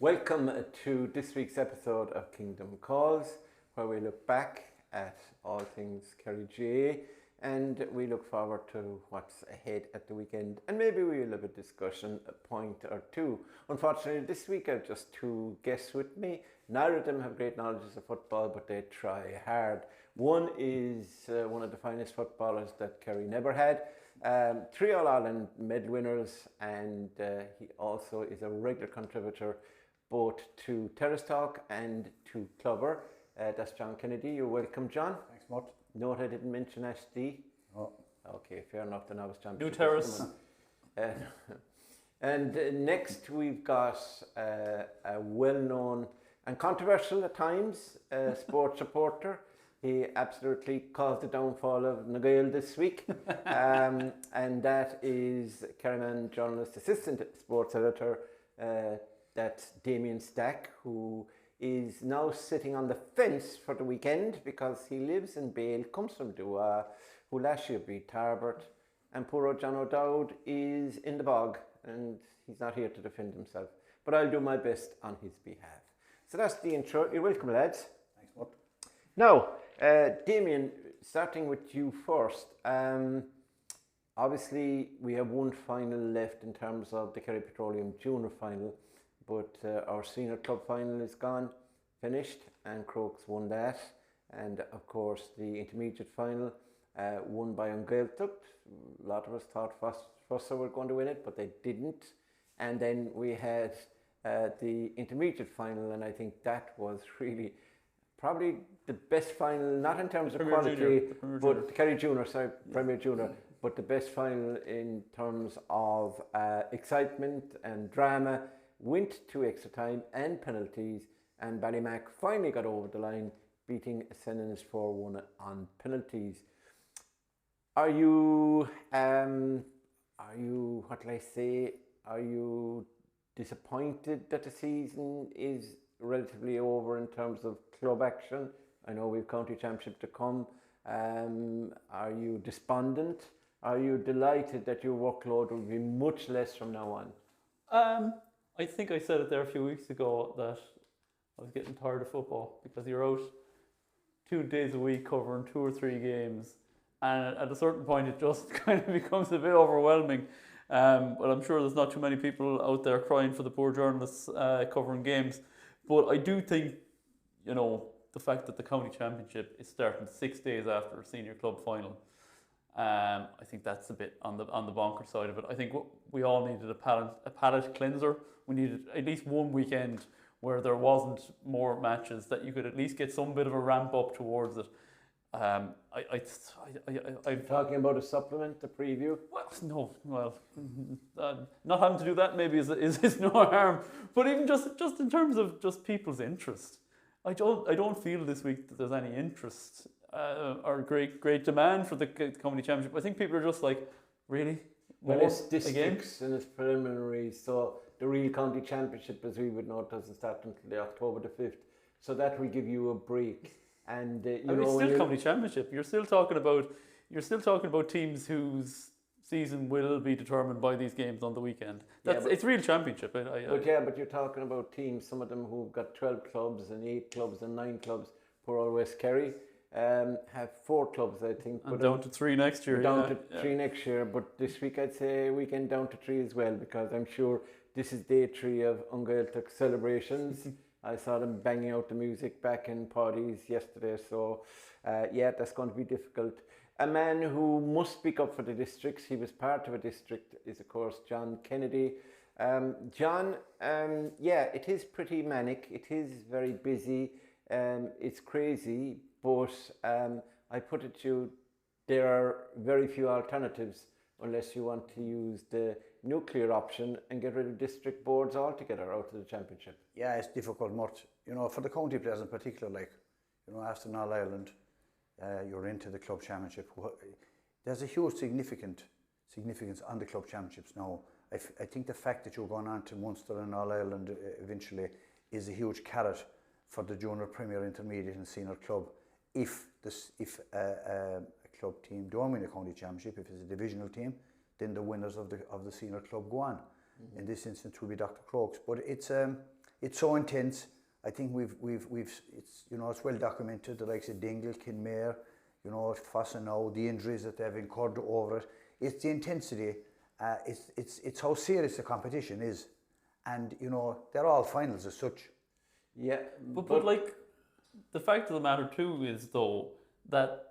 Welcome to this week's episode of Kingdom Calls, where we look back at all things Kerry GA and we look forward to what's ahead at the weekend, and maybe we'll have a discussion, a point or two. Unfortunately, this week I've just two guests with me. Neither of them have great knowledge of football, but they try hard. One is one of the finest footballers that Kerry never had. 3 All-Ireland medal winners, and he also is a regular contributor both to Terrace Talk and to Clover. That's John Kennedy. You're welcome, John. Thanks, Mort. Note I didn't mention SD. Oh. Okay, fair enough. Then I was trying to... New Terrace. And next we've got a well-known and controversial at times sports reporter. He absolutely caused the downfall of Nagail this week. And that is Kerryman journalist, assistant sports editor, that's Damien Stack, who is now sitting on the fence for the weekend because he lives in Bale, comes from Dua, who last year beat Tarbert, and poor old John O'Dowd is in the bog and he's not here to defend himself. But I'll do my best on his behalf. So that's the intro. You're welcome, lads. Thanks, Mort. Now, Damien, starting with you first. Obviously, we have one final left in terms of the Kerry Petroleum Junior final, but our senior club final is gone, finished, and Crokes won that. And of course, the intermediate final won by Ungaeltucht. A lot of us thought Fossa were going to win it, but they didn't. And then we had the intermediate final, and I think that was really probably the best final, not in terms of quality, but the Kerry Junior, Premier Junior, but the best final in terms of excitement and drama. Went to extra time and penalties, and Ballymac finally got over the line, beating Sennons 4-1 on penalties. Are you disappointed that the season is relatively over in terms of club action? I know we've county championship to come. Are you despondent? Are you delighted that your workload will be much less from now on? I think I said it there a few weeks ago that I was getting tired of football because you're out 2 days a week covering 2 or 3 games, and at a certain point it just kind of becomes a bit overwhelming. But I'm sure there's not too many people out there crying for the poor journalists covering games. But I do think, the fact that the county championship is starting 6 days after a senior club final, I think that's a bit on the bonker side of it. I think we all needed a palate cleanser. We needed at least one weekend where there wasn't more matches, that you could at least get some bit of a ramp up towards it. I'm talking about a supplement, a preview. Not having to do that maybe is no harm. But even just in terms of just people's interest, I don't feel this week that there's any interest or great demand for the county championship. I think people are just like, really? Well, it's districts and it's preliminary, so the real county championship, as we would know, doesn't start until October the 5th. So that will give you a break. And it's still county championship. You're still talking about teams whose season will be determined by these games on the weekend. It's real championship. But you're talking about teams, some of them who've got 12 clubs and 8 clubs and 9 clubs. Poor old West Kerry have 4 clubs, I think. And down to 3 next year. Down to 3 next year, but this week I'd say weekend down to 3 as well, because I'm sure this is day 3 of Ungaeltucht celebrations. I saw them banging out the music back in parties yesterday, so that's going to be difficult. A man who must speak up for the districts, he was part of a district, is of course John Kennedy. John, it is pretty manic, it is very busy, it's crazy, but I put it to you, there are very few alternatives unless you want to use the nuclear option and get rid of district boards altogether out of the championship. Yeah, it's difficult, Mort. For the county players in particular, after All Ireland, you're into the club championship. There's a huge significance on the club championships now. I think the fact that you're going on to Munster and All Ireland eventually is a huge carrot for the junior, premier, intermediate and senior club. If a club team don't win a county championship, if it's a divisional team, then the winners of the senior club go on. Mm-hmm. In this instance, will be Dr. Crokes. But it's it's so intense. I think it's it's well documented. The likes of Dingle, Kinmare, Fossenow, the injuries that they've incurred over it. It's the intensity. It's how serious the competition is, and they're all finals as such. Yeah, but like the fact of the matter too is though that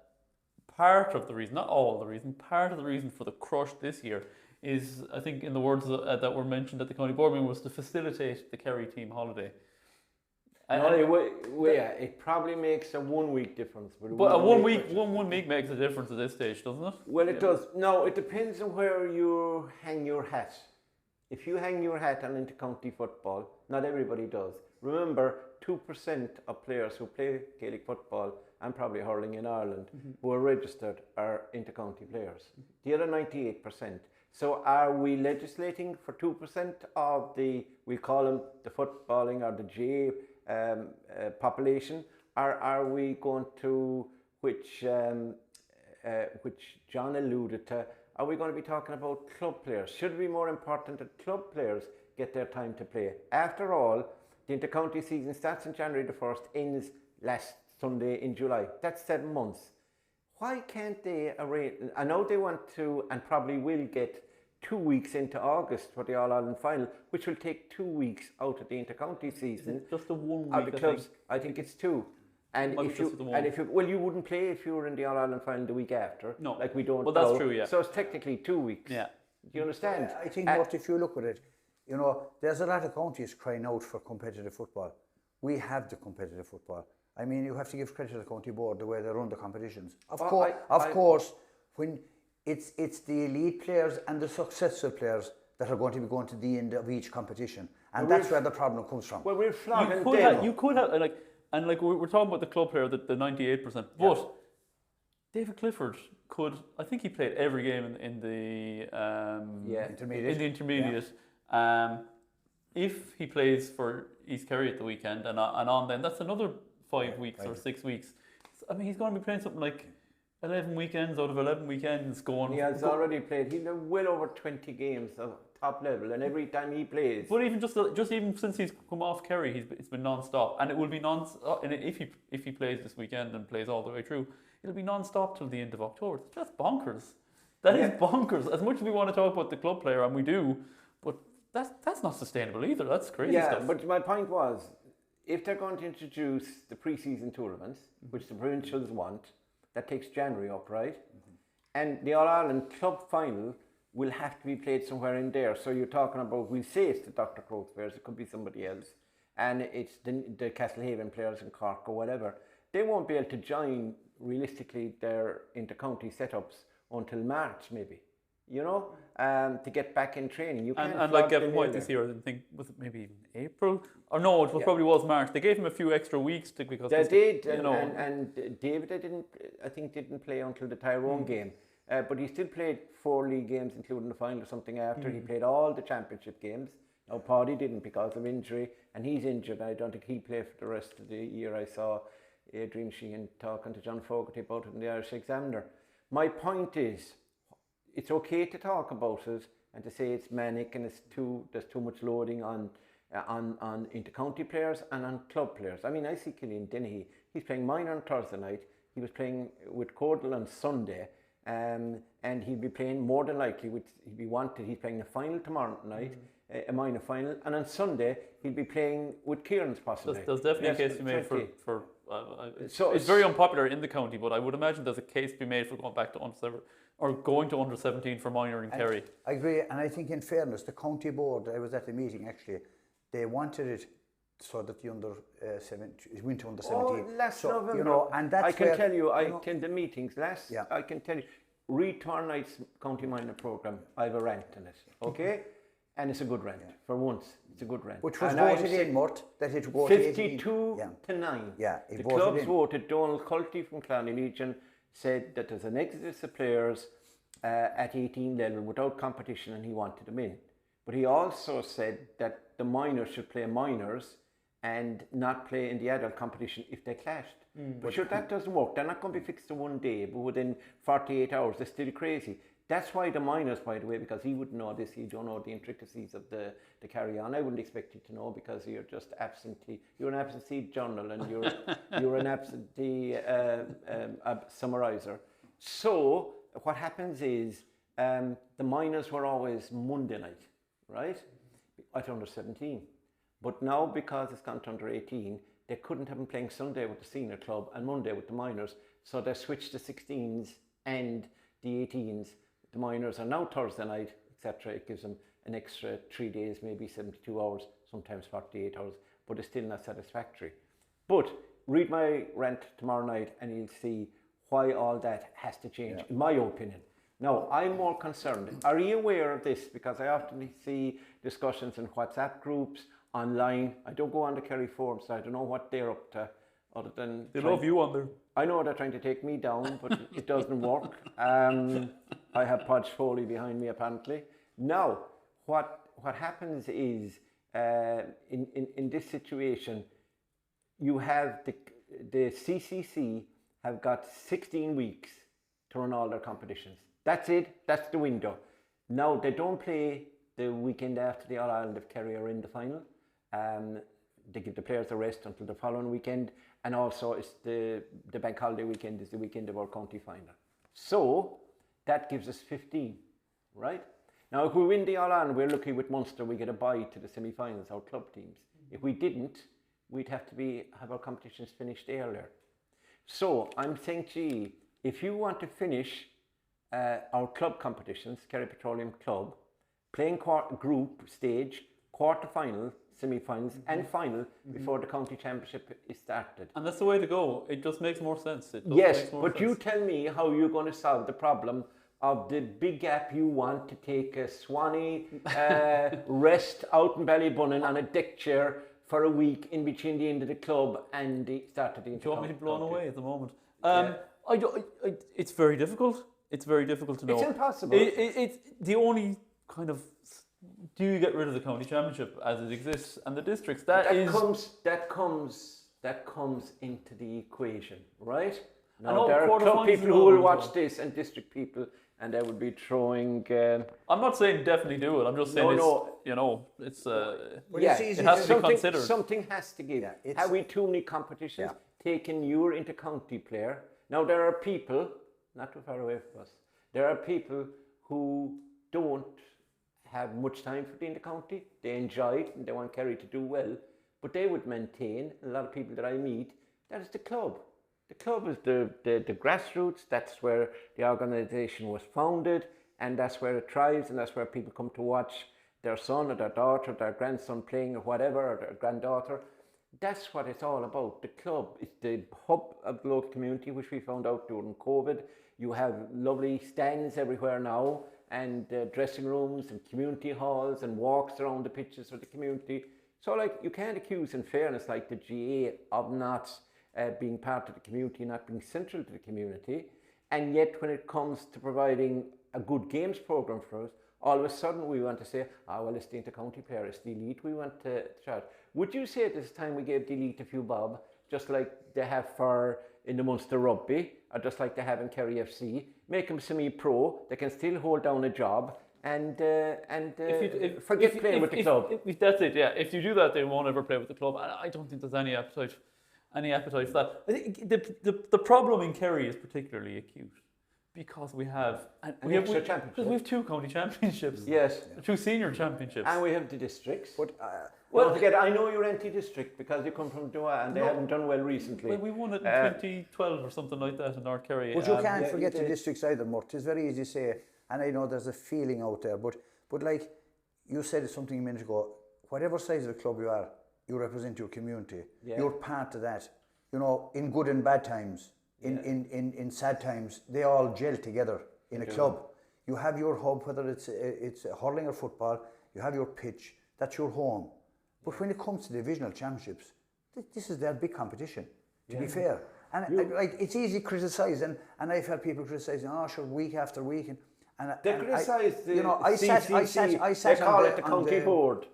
part of the reason, not all the reason, part of the reason for the crush this year is, I think, in the words that were mentioned at the county board meeting, was to facilitate the Kerry team holiday. It probably makes a 1 week difference. But a 1 week makes a difference at this stage, doesn't it? Well, it does. No, it depends on where you hang your hat. If you hang your hat on intercounty football, not everybody does. Remember, 2% of players who play Gaelic football and probably hurling in Ireland who are registered are intercounty players. The other 98%. So are we legislating for 2% of we call them the footballing or the GA population, or are we going to, which John alluded to, are we going to be talking about club players? Should it be more important that club players get their time to play? After all, the intercounty season starts on January the 1st, ends last Sunday in July. That's 7 months. Why can't they arrange? I know they want to and probably will get 2 weeks into August for the All-Ireland final, which will take 2 weeks out of the intercounty season. It's just a 1 week. Of the clubs, I think it's 2. And if you wouldn't play if you were in the All-Ireland final the week after. No, like we don't. Well, that's true. Yeah. So it's technically 2 weeks. Yeah. Do you understand? I think if you look at it, there's a lot of counties crying out for competitive football. We have the competitive football. I mean, you have to give credit to the county board the way they run the competitions. Of course, when it's the elite players and the successful players that are going to be going to the end of each competition, and that's where the problem comes from. Well, we're flogging you could have we're talking about the club player, the 98%, but David Clifford could. I think he played every game in the intermediate. In the intermediate. Yeah. If he plays for East Kerry at the weekend and on, then that's another 5 weeks or 6 weeks. I mean, he's going to be playing something like 11 weekends out of 11 weekends going. He has already played. He's well over 20 games of top level, and every time he plays. But even just even since he's come off Kerry, it's been non-stop, and it will be non-stop. And if he plays this weekend and plays all the way through, it'll be non-stop till the end of October. That's bonkers. That is bonkers. As much as we want to talk about the club player, and we do, but that's not sustainable either. That's crazy stuff. Yeah, but my point was, if they're going to introduce the pre-season tournaments, which the provincials want, that takes January up, right? And the All-Ireland club final will have to be played somewhere in there. So you're talking about, we'll say it's the Dr. Crokes players, it could be somebody else, and it's the Castlehaven players in Cork or whatever. They won't be able to join, realistically, their inter-county setups until March, maybe. To get back in training. You can't and like Gavin White this year, I didn't think, was it maybe even April? Or no, it probably was March. They gave him a few extra weeks because they did, and David didn't play until the Tyrone game, but he still played 4 league games, including the final or something after. He played all the championship games. Now Paddy didn't because of injury, and he's injured. I don't think he'll play for the rest of the year. I saw Adrian Sheehan talking to John Fogarty about it in the Irish Examiner. My point is, it's okay to talk about it and to say it's manic and there's too much loading on inter-county players and on club players. I mean, I see Killian Dennehy. He's playing minor on Thursday night. He was playing with Cordell on Sunday, and he'll be playing more than likely. He'll be wanted. He's playing the final tomorrow night, a minor final, and on Sunday he'll be playing with Kieran's possibly. There's definitely a case to be made for it's very unpopular in the county, but I would imagine there's a case to be made for going back to under 17 for minor in Kerry. I agree, and I think in fairness, the county board, I was at the meeting actually, they wanted it so that the under 17 went to under 17. Last November. And that's I can tell you, I attended meetings last. Yeah. I can tell you, Reed Tornight's county minor program, I have a rant in it. Okay, and it's a good rant for once. It's a good rant. Which was voted in, Mort, that it voted 52 to 9. Yeah, the clubs voted. Donald Culty from Cloney Legion said that there's an exodus of players at 18 level without competition, and he wanted them in. But he also said that the minors should play minors and not play in the adult competition if they clashed. But sure, that doesn't work. They're not going to be fixed in one day, but within 48 hours, they're still crazy. That's why the minors, by the way, because he wouldn't know this, you don't know the intricacies of the carry-on. I wouldn't expect you to know because you're just absentee. You're an absentee journal and you're an absentee summariser. So what happens is the minors were always Monday night, right? At under 17. But now because it's gone to under 18, they couldn't have them playing Sunday with the senior club and Monday with the minors. So they switched the 16s and the 18s. The minors are now Thursday night, etc. It gives them an extra 3 days, maybe 72 hours, sometimes 48 hours, but it's still not satisfactory. But read my rant tomorrow night and you'll see why all that has to change, in my opinion. Now, I'm more concerned. Are you aware of this? Because I often see discussions in WhatsApp groups, online. I don't go on the Kerry forums, so I don't know what they're up to, other than... They love you on there. I know they're trying to take me down, but it doesn't work. I have Podge Foley behind me, apparently. Now, what happens is, in this situation, you have the CCC have got 16 weeks to run all their competitions. That's it. That's the window. Now, they don't play the weekend after the All-Ireland if Kerry are in the final. They give the players a rest until the following weekend, and also it's the bank holiday weekend is the weekend of our county final. So that gives us 15, right? Now, if we win the All-Ireland, we're lucky with Munster, we get a bye to the semi-finals, our club teams. If we didn't, we'd have to have our competitions finished earlier. So I'm saying, gee, if you want to finish our club competitions, Kerry Petroleum Club, playing group stage, quarter-final, semi-finals and final before the county championship is started. And that's the way to go. It just makes more sense. Yes, but you tell me how you're going to solve the problem of the big gap you want to take a Swanee rest out in Ballybunnon on a deck chair for a week in between the end of the club and the start of the Do you want me to be blown away at the moment? It's very difficult. It's very difficult to know. It's impossible. It's the only kind of... Do you get rid of the county championship as it exists and the districts? That comes into the equation, right? Now there are club people who will watch this and district people, and they would be throwing. I'm not saying definitely do it. I'm just saying it's it has to be considered. Something has to give. Have we too many competitions? Taking your inter-county player. Now there are people not too far away from us. There are people who don't have much time for the inter-county. They enjoy it and they want Kerry to do well, but they would maintain, a lot of people that I meet, that is the club. The club is the grassroots, that's where the organisation was founded, and that's where it thrives, and that's where people come to watch their son or their daughter, their grandson playing or whatever, or their granddaughter. That's what it's all about. The club is the hub of the local community, which we found out during COVID. You have lovely stands everywhere now, and dressing rooms and community halls and walks around the pitches for the community. So you can't accuse, in fairness, the GA of not being part of the community, not being central to the community. And yet when it comes to providing a good games programme for us, all of a sudden we want to say, well, it's the inter-county player, it's the elite we want to charge. Would you say at this time we gave the elite a few bob, just like they have in the Munster Rugby, or just like they have in Kerry FC, make them semi-pro, they can still hold down a job and forget playing with the club. That's it, yeah. If you do that, they won't ever play with the club. I don't think there's any appetite for that. I think the problem in Kerry is particularly acute because we have two county championships. Yes. Two senior championships. And we have the districts. But don't forget, I know you're anti-district because you come from Dua and they haven't done well recently. Well, we won it in 2012 or something like that in North Kerry. But you can't forget the districts either, Mort. It's very easy to say, and I know there's a feeling out there, but like you said something a minute ago, whatever size of a club you are, you represent your community. Yeah. You're part of that. In good and bad times, in sad times, they all gel together in a club. You have your hub, whether it's hurling or football, you have your pitch, that's your home. But when it comes to divisional championships, this is their big competition, to be fair. And it's easy to criticise, and I've had people criticising, week after week. And they criticise I sat they call it the county board.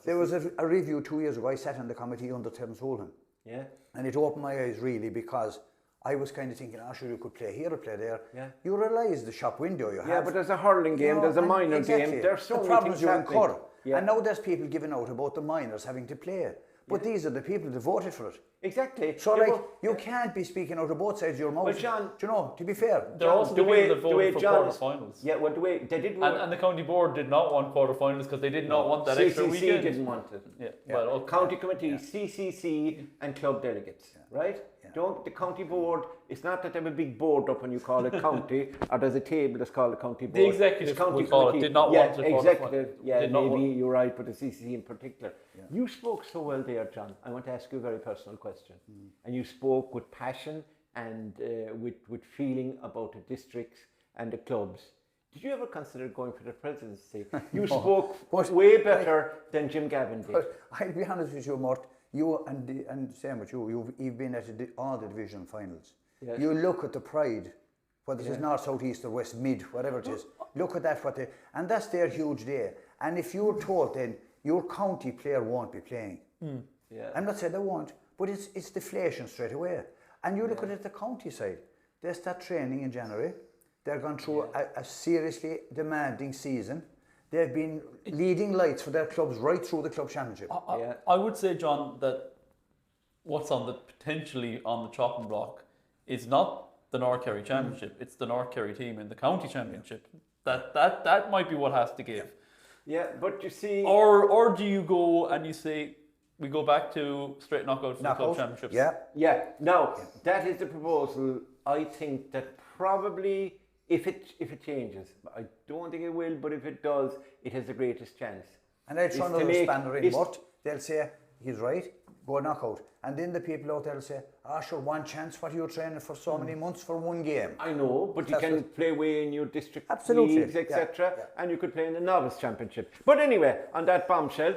There was a review 2 years ago. I sat on the committee under Terence Holden. Yeah. And it opened my eyes really, because I was kind of thinking, oh, sure, you could play here or play there. Yeah. You realise the shop window you have. Yeah, but there's a hurling game, You know, there's a and minor exactly, game, there's so the many problems things you happening. incur. Yeah. And now there's people giving out about the minors having to play. But these are the people that voted for it. Exactly. So, Yeah, like, well, you can't be speaking out of both sides of your mouth. Well, John- do you know, to be fair. There are also the people that voted for John's- quarterfinals. Yeah, well, the way they did vote, And the county board did not want quarterfinals because they did not want that extra CCC weekend. didn't want it. Yeah. Well, okay. County committee, CCC, and club delegates, right? Yeah. Don't the county board? It's not that they have a big board up and you call it county, or there's a table that's called the county board. The executive, It's county we call it, committee. did not yeah, want it. executive. Yeah, Did not maybe want- you're right, but the CCC in particular. Yeah. You spoke so well there, John. I want to ask you a very personal question. And you spoke with passion and with feeling about the districts and the clubs. Did you ever consider going for the presidency? You spoke But- way better than Jim Gavin did. But I'll be honest with you, Mort. You and same with you. You've been at all the division finals. Yes. You look at the pride, whether it's north, south, east, or west, mid, whatever it is. Look at that, and that's their huge day. And if you're told then your county player won't be playing, Yeah. I'm not saying they won't, but it's deflation straight away. And you look at it the county side. They start training in January. They're going through a seriously demanding season. They've been leading lights for their clubs right through the club championship. I would say, John, that what's on the potentially on the chopping block is not the North Kerry Championship. It's the North Kerry team in the county championship. That might be what has to give. Yeah, but you see, Or do you go and you say we go back to straight knockouts for the club championships? Yeah. now that is the proposal. I think that probably if it changes, I don't think it will, but if it does, it has the greatest chance. And they'll throw Is to another make- spanner in, is- but they'll say, he's right, go knockout. And then the people out there will say, sure, one chance, what are you training for so many months for one game? I know, but you That's can what- play away in your district Absolutely, leagues, etc., yeah. and you could play in the novice championship. But anyway, on that bombshell,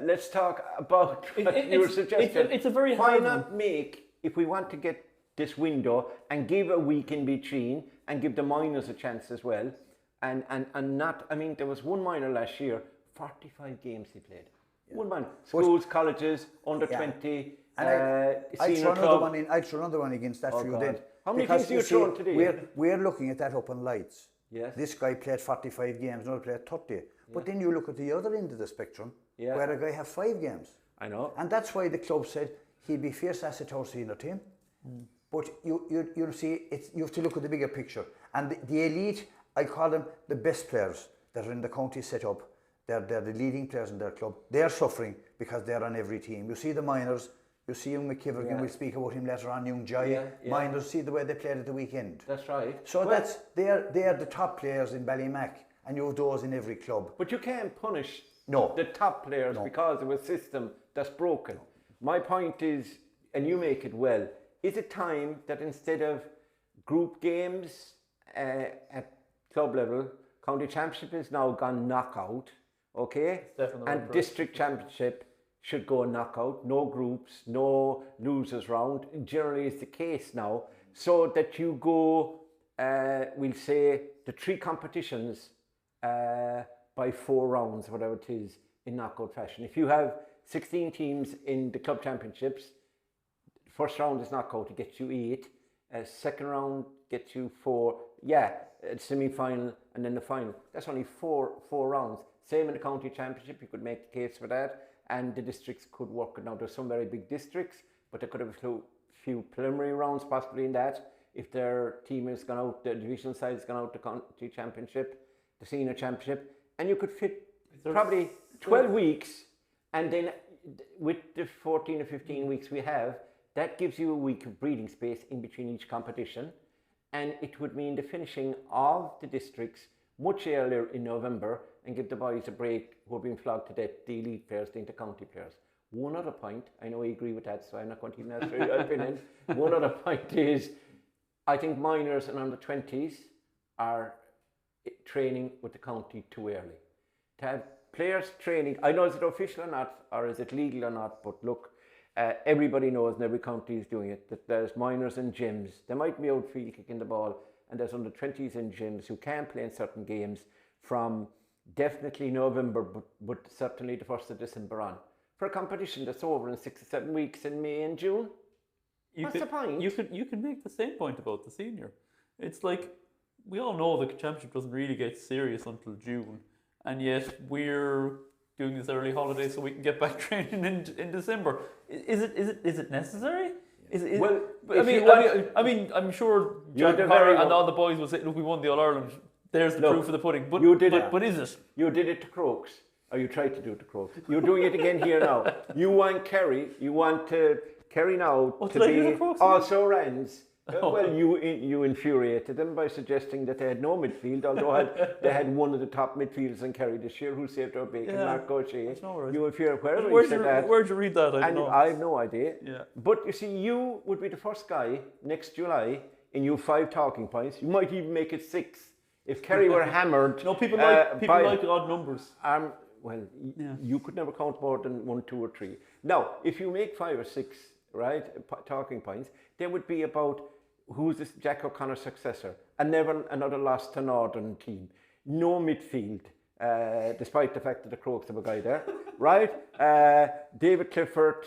let's talk about what you were suggesting. It's a very Why hard not make, if we want to get this window and give a week in between and give the minors a chance as well, and not, I mean, there was one minor last year, 45 games he played. One minor. Schools, colleges, under 20, And I'd senior throw club. I'd throw another one against that Oh, for you God. then. How many Because things are you see, throwing today? We're looking at that up on lights. Yes. This guy played 45 games, another played 30. But then you look at the other end of the spectrum, Yeah. where a guy had 5 games. I know. And that's why the club said he'd be fierce asset to our senior team. But you see, you have to look at the bigger picture. And the elite, I call them the best players that are in the county set up. They're the leading players in their club. They're suffering because they're on every team. You see the minors, you see young McKivergan, Yeah. we'll speak about him later on, young Jai. Yeah. Minors, see the way they played at the weekend. That's right. So Well, they're the top players in Ballymac, and you have those in every club. But you can't punish No. the top players because of a system that's broken. My point is, and you make it well, is it time that instead of group games at club level, county championship is now gone knockout, okay? definitely And right. district championship should go knockout, no groups, no losers round. Generally is the case now, so that you go, we'll say, the 3 competitions by 4 rounds, whatever it is, in knockout fashion. If you have 16 teams in the club championships, first round is knockout, it gets you 8. Second round gets you 4. Semi-final and then the final. That's only four rounds. Same in the county championship, you could make the case for that, and the districts could work it. Now there's some very big districts, but they could have a few preliminary rounds possibly in that. If their team has gone out, the divisional side has gone out to county championship, the senior championship, and you could fit probably 12 weeks, and then with the 14 or 15 weeks we have, that gives you a week of breathing space in between each competition, and it would mean the finishing of the districts much earlier in November and give the boys a break who are being flogged to death, the elite players, the inter-county players. One other point, I know you agree with that, so I'm not going to even ask for your opinion. One other point is, I think minors and under 20s are training with the county too early. To have players training, I know is it official or not, or is it legal or not, but look, everybody knows and every county is doing it, that there's minors in gyms. They might be outfield kicking the ball, and there's under 20s in gyms who can play in certain games from definitely November, but certainly the 1st of December on. For a competition that's over in 6 or 7 weeks in May and June, What's the point? You can make the same point about the senior. It's like we all know the championship doesn't really get serious until June, and yet we're doing this early holiday so we can get back training in December. Is it necessary? Well, I mean, I'm sure Jack O'Connor and all the boys will say, "Look, we won the All Ireland. There's the proof of the pudding." But you did it. But is it? You did it to Crokes, or you tried to do it to Crokes. You're doing it again here now. You want Kerry. You want Kerry now to be also Rans. Well, you infuriated them by suggesting that they had no midfield, although they had one of the top midfielders in Kerry this year who saved our bacon, Mark O'Shea. You infuriated wherever you said that. Where'd you read that? I have no idea. Yeah. But you see, you would be the first guy next July, and you have 5 talking points. You might even make it 6 if Kerry were hammered. No, people like odd numbers. You could never count more than 1, 2, or 3. Now, if you make 5 or 6, right, talking points, there would be about who's this Jack O'Connor's successor, and never another loss to Northern team. No midfield, despite the fact that the Crokes have a guy there, right? David Clifford,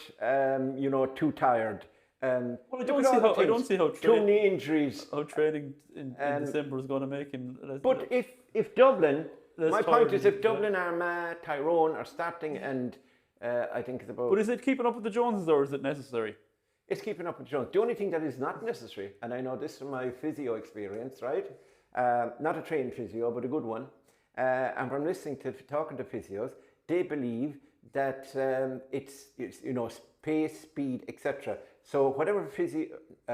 too tired. Well, I don't see how too many injuries. How trading in December is going to make him. But if Dublin, my point is, if Dublin, Armagh, Tyrone are starting, and I think it's about. But is it keeping up with the Joneses, or is it necessary? It's keeping up with the Jones. The only thing that is not necessary, and I know this from my physio experience, right? Not a trained physio, but a good one. And from listening to talking to physios, they believe that it's pace, speed, etc. So whatever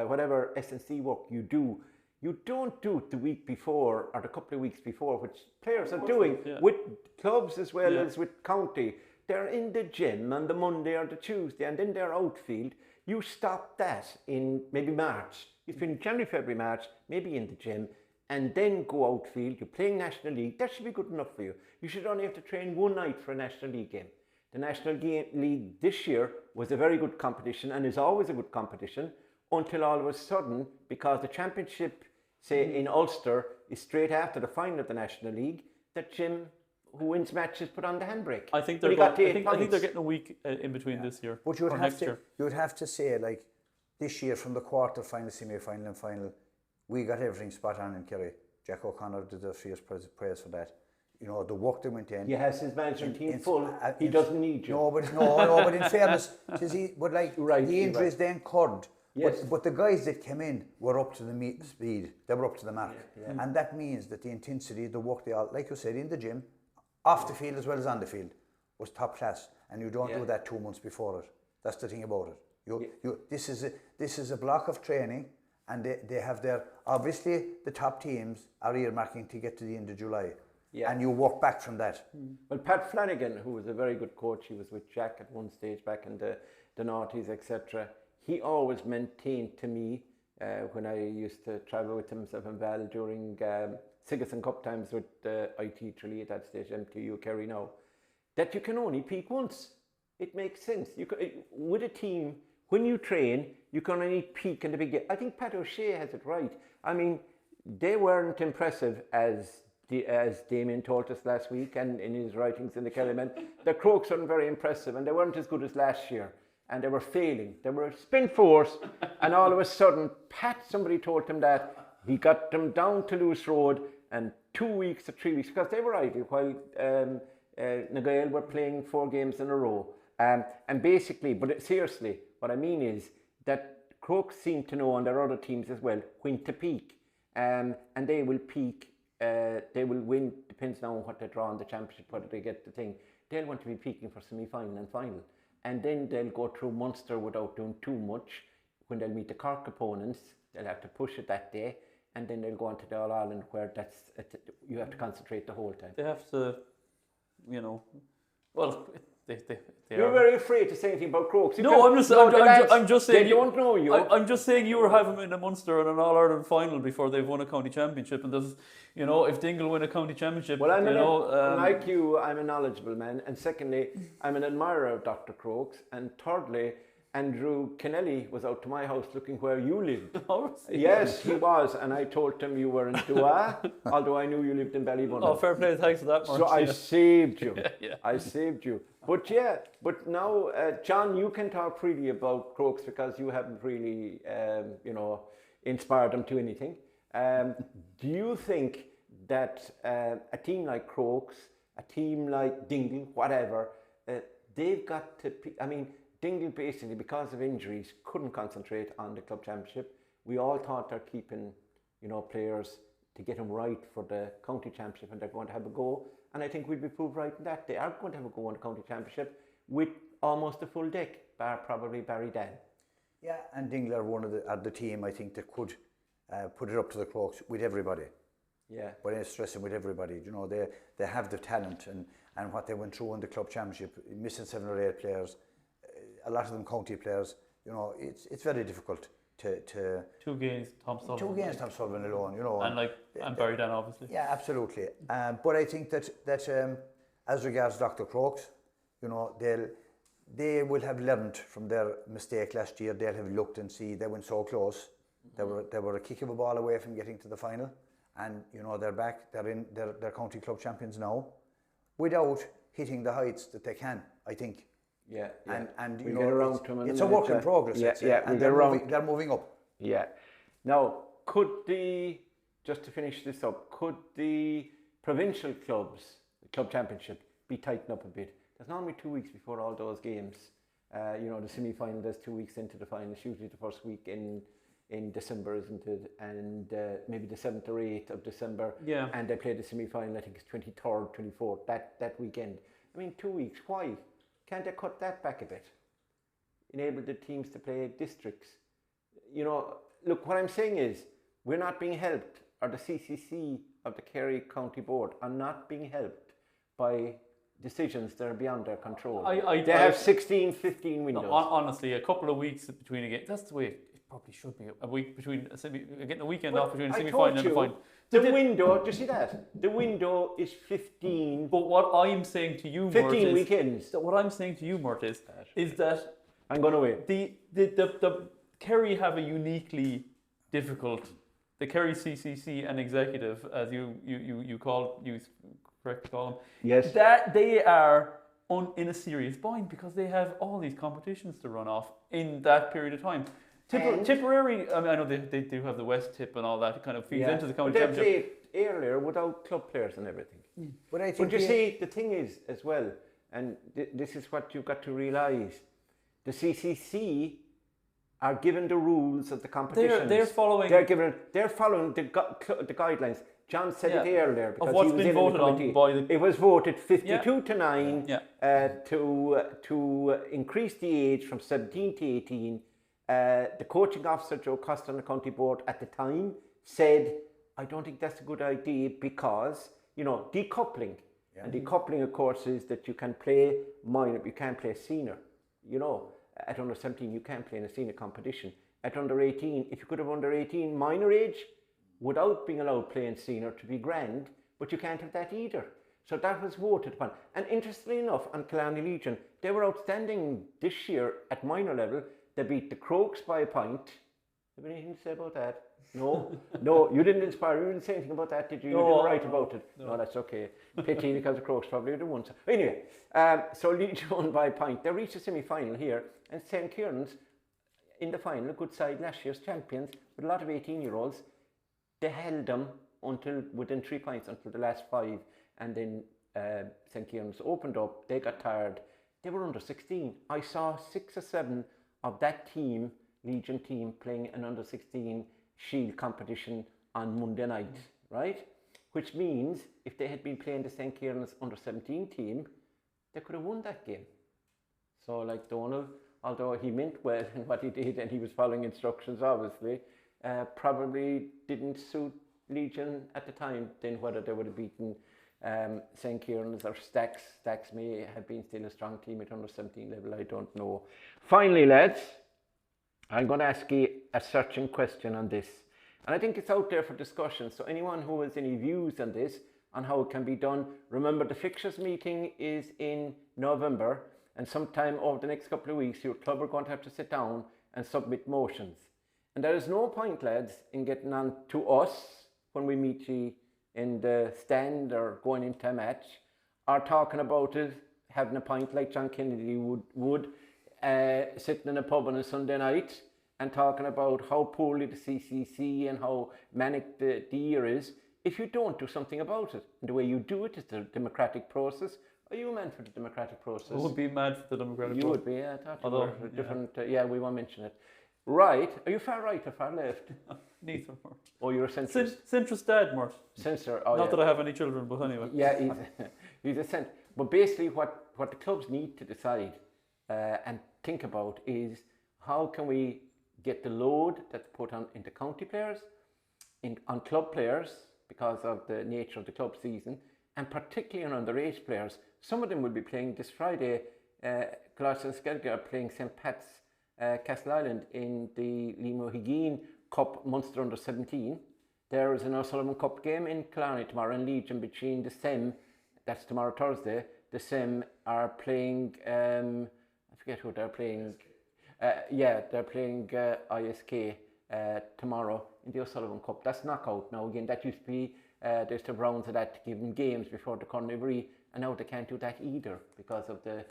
whatever S&C work you don't do it the week before or the couple of weeks before, which players are doing with clubs as well as with county. They're in the gym on the Monday or the Tuesday, and then they're outfield. You stop that in maybe March. If in January, February, March, maybe in the gym, and then go outfield. You're playing National League. That should be good enough for you. You should only have to train one night for a National League game. The National League this year was a very good competition and is always a good competition until all of a sudden, because the championship, say in Ulster, is straight after the final of the National League, that Jim, who wins matches, put on the handbrake. I think they're getting a week in between this year. But you would have to say, like, this year from the quarter final, semi-final and final, we got everything spot on in Kerry. Jack O'Connor deserves praise for that. You know, the work that went in. He has his management team full. He doesn't need you. No, but in fairness, the injuries then occurred. Yes. But the guys that came in were up to the speed. They were up to the mark. Yeah. And that means that the intensity, the work they all, like you said, in the gym, off the field as well as on the field, was top class. And you don't do that 2 months before it. That's the thing about it. This is a block of training, and they have their, obviously the top teams are earmarking to get to the end of July. Yeah. And you work back from that. Well, Pat Flanagan, who was a very good coach, he was with Jack at one stage back in the noughties, etc. He always maintained to me, when I used to travel with himself and Val during Sigerson Cup times with IT Tralee at that stage, MTU Kerry now, that you can only peak once. It makes sense. With a team, when you train, you can only peak in the beginning. I think Pat O'Shea has it right. I mean, they weren't impressive as Damien told us last week and in his writings in the Kellyman. The Crokes weren't very impressive, and they weren't as good as last year. And they were failing. They were spin force, and all of a sudden, somebody told him that he got them down to Lewis Road, and 2 weeks or 3 weeks, because they were idle while Nagael were playing 4 games in a row. And basically, seriously, what I mean is that Crokes seem to know, and their other teams as well, when to peak. And they will peak, they will win, depends now on what they draw in the championship, whether they get the thing. They'll want to be peaking for semi-final and final. And then they'll go through Munster without doing too much. When they'll meet the Cork opponents, they'll have to push it that day. And then they'll go on to the All-Ireland, where you have to concentrate the whole time. They have to, well, You're very afraid to say anything about Crokes. I'm just saying they don't know you. I'm just saying you were having them in a Munster and an All-Ireland final before they've won a county championship, and there's, if Dingle win a county championship, like you, I'm a knowledgeable man, and secondly, I'm an admirer of Dr. Crokes, and thirdly, Andrew Kennelly was out to my house looking where you lived. Oh, Yes, he was, and I told him you were in Dua, although I knew you lived in Ballybunion. Oh, fair play, thanks for that, Mark. So I saved you. Yeah. I saved you. But but now, John, you can talk freely about Crokes because you haven't really, inspired them to anything. Do you think that a team like Crokes, a team like Dingle, whatever, they've got to, Dingle basically, because of injuries, couldn't concentrate on the club championship. We all thought they're keeping, players to get them right for the county championship, and they're going to have a go. And I think we'll be proved right in that. They are going to have a go in the county championship with almost a full deck, bar probably Barry Dan. Yeah, and Dingle are one of the team I think that could put it up to the Crokes with everybody. Yeah. But I'm stressing with everybody. They have the talent and what they went through in the club championship, missing 7 or 8 players, a lot of them county players. It's very difficult to 2 games, Tom Sullivan. 2 games, Tom Sullivan alone. And Barry Dan, obviously. Yeah, absolutely. But I think that as regards Dr. Crokes, they will have learned from their mistake last year. They'll have looked and see they went so close. They were a kick of a ball away from getting to the final, and they're back. They're county club champions now, without hitting the heights that they can. I think. Yeah. And we'll get around to them. It's a work in progress. And they're moving up. Yeah. Now, just to finish this up, could the provincial clubs, the club championship, be tightened up a bit? There's normally 2 weeks before all those games. The semi-final, there's 2 weeks into the final. It's usually the first week in December, isn't it? And maybe the 7th or 8th of December. Yeah. And they play the semi-final, I think it's 23rd, 24th, that weekend. 2 weeks, why? Can't they cut that back a bit? Enable the teams to play districts. Look, what I'm saying is, we're not being helped, or the CCC of the Kerry County Board are not being helped by decisions that are beyond their control. They have 16, 15 windows. No, honestly, a couple of weeks between a game, that's the way it probably should be. A week between, getting a weekend off between a semi-final and a final. The window, do you see that? The window is 15. But what I'm saying to you, 15 Mort, weekends. What I'm saying to you, Mort, is that I'm going to win. The Kerry have a uniquely difficult, the Kerry CCC and executive, as you correctly call them. Yes. That they are in a serious bind because they have all these competitions to run off in that period of time. Tipperary, I know they do have the West Tip and all that kind of feeds into the county championship. They played earlier without club players and everything. But I think you see, the thing is as well, and this is what you've got to realise, the CCC are given the rules of the competition. They're following. They're following the guidelines. John said it earlier because of what's he was been in voted the committee. on by the. It was voted 52 to 9 Yeah. To increase the age from 17 to 18. The coaching officer, Joe Costa, on the county board at the time said, I don't think that's a good idea because, decoupling. Yeah. And decoupling, of course, is that you can play minor, you can't play senior. At under 17, you can't play in a senior competition. At under 18, if you could have under 18 minor age, without being allowed playing senior to be grand, but you can't have that either. So that was voted upon. And interestingly enough, on Killarney Legion, they were outstanding this year at minor level. They beat the Crokes by a point. Have you anything to say about that? No? No, you didn't inspire. You didn't say anything about that, did you? No, you didn't write about it. No, no, that's okay. Pity because the Crokes probably would have won. Anyway, so Legion won by a point. They reached the semi-final here, and St. Kieran's in the final, a good side, last year's champions, with a lot of 18-year-olds. They held them until within 3 points until the last 5, and then St. Kieran's opened up. They got tired. They were under 16. I saw 6 or 7 of that team, Legion team, playing an under 16 Shield competition on Monday night, right? Which means if they had been playing the St. Kieran's under 17 team, they could have won that game. So like Donald, although he meant well in what he did and he was following instructions obviously, probably didn't suit Legion at the time. Then whether they would have beaten St. Kieran's or Stax. Stax may have been still a strong team at under 17 level, I don't know. Finally, lads, I'm going to ask you a searching question on this. And I think it's out there for discussion. So anyone who has any views on this, on how it can be done, remember the fixtures meeting is in November. and sometime over the next couple of weeks, your club are going to have to sit down and submit motions. And there is no point, lads, in getting on to us when we meet you in the stand or going into a match, or talking about it, having a pint like John Kennedy would sitting in a pub on a Sunday night and talking about how poorly the CCC and how manic the year is, if you don't do something about it. And the way you do it is the democratic process. Are you a man for the democratic process? I would be mad for the democratic process. You would be, yeah. I thought you Although, were different. Yeah, we won't mention it. Right. Are you far right or far left? Neither. Mort. Oh, you're a centrist. Centrist dad, Mort. Censor. Oh, Not yeah. that I have any children, but anyway. Yeah, he's a cent. But basically, what the clubs need to decide and think about is how can we get the load that's put on into county players, on club players because of the nature of the club season, and particularly on underage players. Some of them will be playing this Friday. Gloucester and Skellige are playing St. Pat's Castle Island in the Limo Higuin Cup Munster Under 17. There is an O'Sullivan Cup game in Killarney tomorrow in Legion between the SEM, that's tomorrow Thursday. The SEM are playing, I forget who they're playing. They're playing ISK tomorrow in the O'Sullivan Cup. That's knockout now. Again, that used to be, there's the rounds of that to give them games before the Carnivory, and now they can't do that either because of the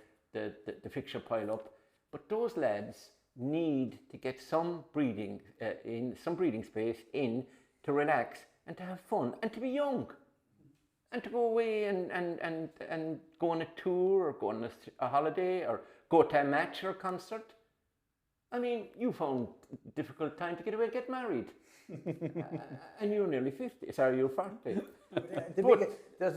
fixture pile up. But those lads need to get some breathing space in to relax and to have fun and to be young and to go away and go on a tour or go on a holiday or go to a match or a concert. I mean, you found a difficult time to get away and get married. And you're nearly 50. Sorry, you're 40.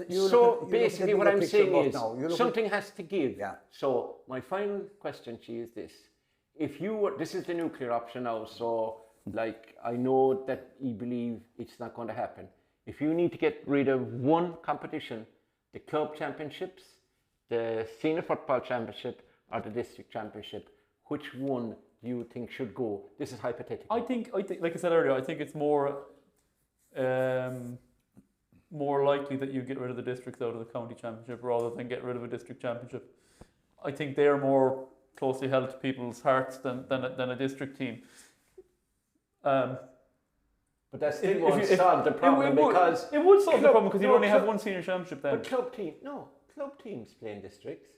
So basically what I'm saying is something has to give. Yeah. So my final question to you is this. If you were, this is the nuclear option now, so like I know that you believe it's not going to happen. If you need to get rid of one competition, the club championships, the senior football championship or the district championship, which one do you think should go? This is hypothetical. I think, like I said earlier, I think it's more likely that you get rid of the districts out of the county championship rather than get rid of a district championship. I think they're more closely held to people's hearts than a district team. But that still won't solve the problem because it would solve the problem because you only have one senior championship then. But club teams play in districts.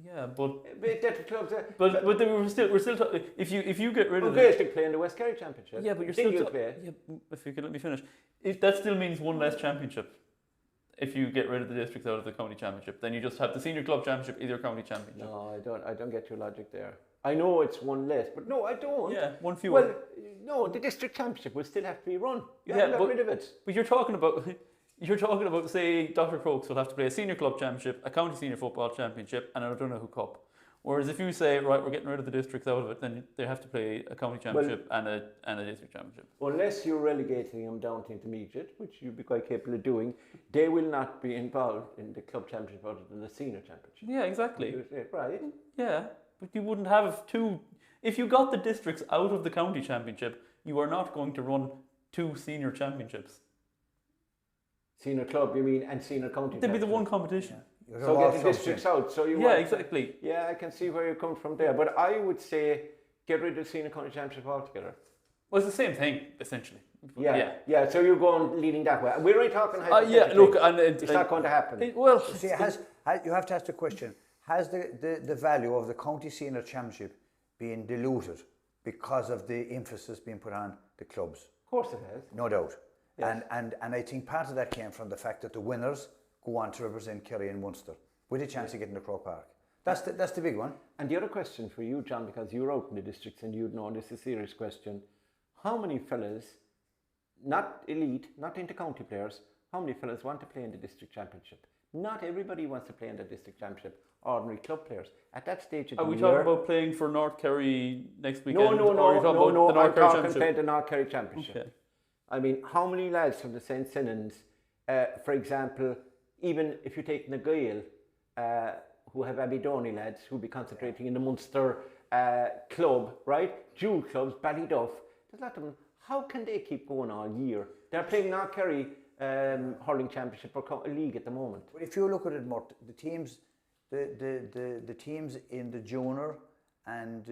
Yeah, but clubs. But we're still talking. If you get rid of it, they play in the West Kerry Championship. Yeah, but you're still play. Yeah, if you could let me finish, that still means one less championship. If you get rid of the districts out of the county championship, then you just have the senior club championship, either county championship. No, I don't get your logic there. I know it's one less, but no, I don't. Yeah, one fewer. Well, no, the district championship will still have to be run. You haven't got rid of it. But you're talking about, say, Dr. Crokes will have to play a senior club championship, a county senior football championship, and an O'Donoghue Cup. Whereas if you say, right, we're getting rid of the districts out of it, then they have to play a county championship and a district championship. Unless you're relegating them down to intermediate, which you'd be quite capable of doing, they will not be involved in the club championship other than the senior championship. Yeah, exactly. Right. Yeah, but you wouldn't have two. If you got the districts out of the county championship, you are not going to run two senior championships. Senior club, you mean, and senior county. They'd be the one competition. Yeah. So get the districts out. So you exactly. Yeah, I can see where you're coming from there. But I would say get rid of the senior county championship altogether. Well, it's the same thing, essentially. Yeah. So you're going leaning that way. We're only talking yeah, look, it's not going to happen. See, you have to ask the question: has the value of the county senior championship been diluted because of the emphasis being put on the clubs? Of course it has. No doubt. Yes. And I think part of that came from the fact that the winners go on to represent Kerry and Munster with a chance of getting to Croke Park. That's the big one. And the other question for you, John, because you're out in the districts and you'd know this is a serious question. How many fellas, not elite, not inter-county players, how many fellas want to play in the district championship? Not everybody wants to play in the district championship. Ordinary club players. At that stage of the year... Are we talking about playing for North Kerry next weekend? No. I'm talking playing the North Kerry Championship. Okay. I mean, how many lads from the St. Senans, for example, even if you take Nagail, who have Abidoni lads who'll be concentrating in the Munster club, right? Jewel clubs, Ballyduff, there's a lot of them. How can they keep going all year? They're playing North Kerry hurling championship or league at the moment. But if you look at it more, the teams the teams in the junior and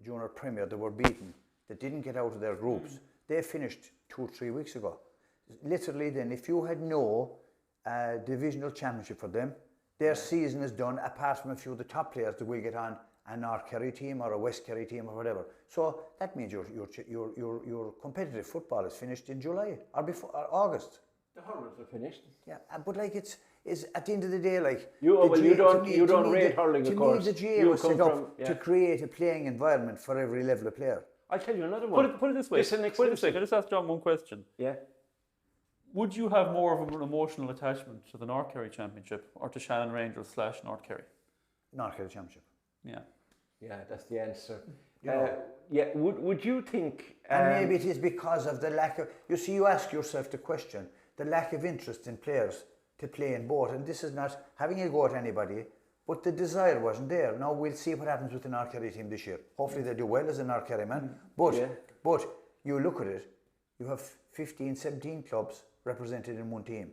junior premier that were beaten, that didn't get out of their groups, they finished 2 or 3 weeks ago. Literally then, if you had no divisional championship for them, their season is done, apart from a few of the top players that will get on a North Kerry team or a West Kerry team or whatever. So that means your competitive football is finished in July or before or August. The hurlers are finished. Yeah, but like it's at the end of the day, like you don't rate hurling, of course. To me, the GA was set up to create a playing environment for every level of player. I'll tell you another one. Put it this way. Can I just ask John one question? Yeah. Would you have more of an emotional attachment to the North Kerry Championship or to Shannon Rangers / North Kerry? North Kerry Championship. Yeah. Yeah, that's the answer. Yeah. Would you think? And maybe it is because of the lack of. You see, you ask yourself the question: the lack of interest in players to play in both, and this is not having a go at anybody, but the desire wasn't there. Now we'll see what happens with the North Kerry team this year. Hopefully they do well as a North Kerry man. But you look at it, you have 15, 17 clubs represented in one team.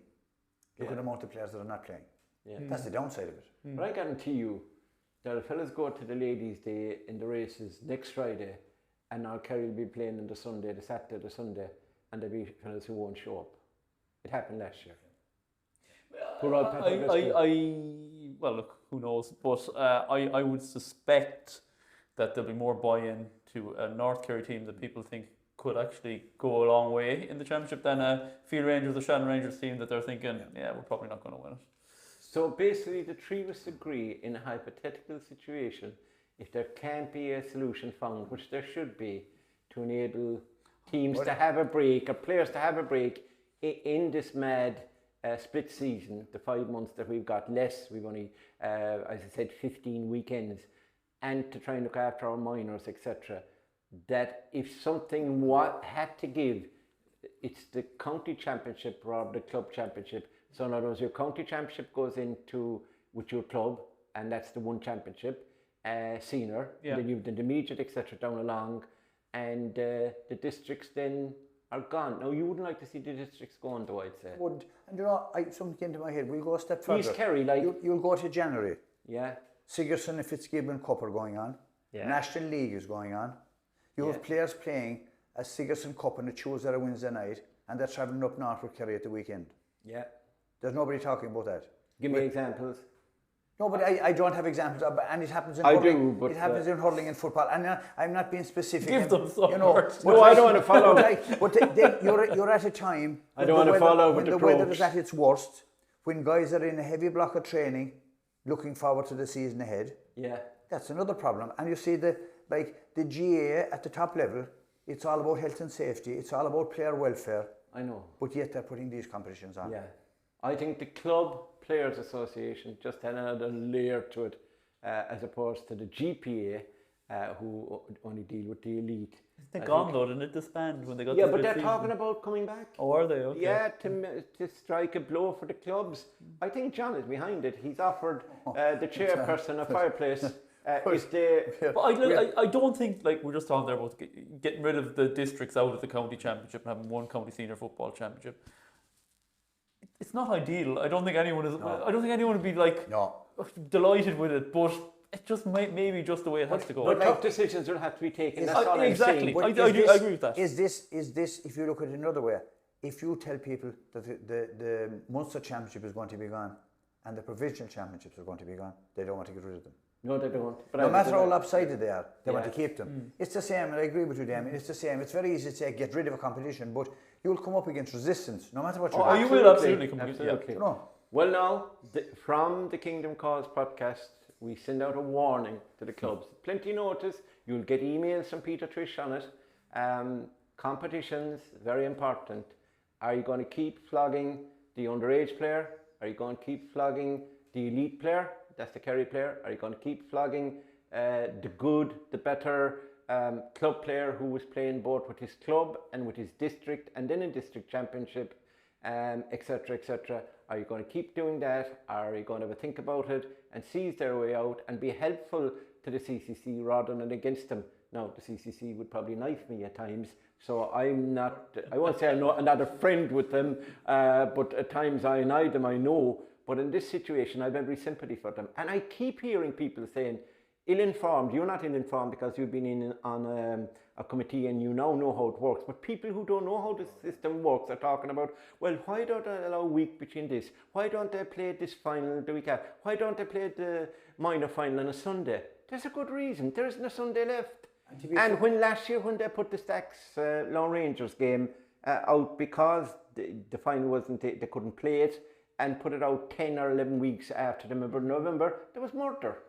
Look at the amount of players that are not playing. Yeah. That's the downside of it. But I guarantee you that the fellas go to the Ladies' Day in the races next Friday, and North Kerry will be playing on the Sunday, the Saturday, the Sunday, and there'll be fellas who won't show up. It happened last year. Well, look, who knows? But I would suspect that there'll be more buy-in to a North Kerry team that people think could actually go a long way in the championship than a Field Rangers or Shannon Rangers team that they're thinking, we're probably not going to win it. So basically, the three of us agree in a hypothetical situation, if there can't be a solution found, which there should be, to enable teams to have a break, or players to have a break in this mad split season, the 5 months that we've got less, we've only, as I said, 15 weekends, and to try and look after our minors, etc. That if something had to give, it's the county championship rather than the club championship. So in other words, your county championship goes into with your club, and that's the one championship, senior. And then you've the intermediate, etc. down along, and the districts then are gone. Now you wouldn't like to see the districts going, though, I'd say. Would, and you know, something came to my head. We'll go a step further. East Kerry, like you'll go to January. Yeah. Sigerson and Fitzgibbon Cup are going on. Yeah. National League is going on. You have players playing a Sigerson Cup on a Tuesday or Wednesday night, and they're travelling up north with Kerry at the weekend. Yeah. There's nobody talking about that. Give me examples. No, but I don't have examples, and it happens in hurling. But it happens in hurling and football, and I'm not being specific. Give them some words. No, I don't want to follow. But you're at a time. I don't want to follow with the weather is at its worst, when guys are in a heavy block of training, looking forward to the season ahead. Yeah. That's another problem, and you see the GA at the top level. It's all about health and safety. It's all about player welfare. I know. But yet they're putting these competitions on. Yeah. I think the Club Players Association just had another layer to it, as opposed to the GPA, who only deal with the elite. They're gone though, didn't it disband when they got? Yeah, but they're talking about coming back. Oh, are they? Okay. Yeah, to strike a blow for the clubs. I think John is behind it. He's offered the chairperson a fireplace. But I don't think, like we're just talking there about getting rid of the districts out of the county championship and having one county senior football championship. It's not ideal. I don't think anyone is. No. I don't think anyone would be like delighted with it. But it just maybe just the way it has to go. But tough decisions will have to be taken. That's all exactly. I'm saying. I agree with that. Is this? If you look at it another way, if you tell people that the Munster Championship is going to be gone and the provincial championships are going to be gone, they don't want to get rid of them. No, they don't. But no matter how lopsided they are, they want to keep them. It's the same, and I agree with you, Damien. It's the same. It's very easy to say get rid of a competition, but you'll come up against resistance, no matter what you do. You will absolutely come against. Yeah. You know. Well, now, from the Kingdom Calls podcast, we send out a warning to the clubs. Plenty notice. You'll get emails from Peter Trish on it. Competitions, very important. Are you going to keep flogging the underage player? Are you going to keep flogging the elite player? That's the Kerry player. Are you going to keep flogging the good, the better club player who was playing both with his club and with his district and then in district championship, etc., etc.? Are you going to keep doing that? Are you going to have a think about it and seize their way out and be helpful to the CCC rather than against them? Now, the CCC would probably knife me at times, so I'm not, I won't say I'm not a friend with them, but at times I annoy them, I know. But in this situation, I've every sympathy for them. And I keep hearing people saying, ill-informed. You're not ill-informed because you've been on a committee and you now know how it works. But people who don't know how the system works are talking about, well, why don't they allow a week between this? Why don't they play this final the week after? Why don't they play the minor final on a Sunday? There's a good reason. There isn't a Sunday left. And when last year, when they put the Stacks Lone Rangers game out because the final wasn't, they couldn't play it, and put it out 10 or 11 weeks after the November, there was murder.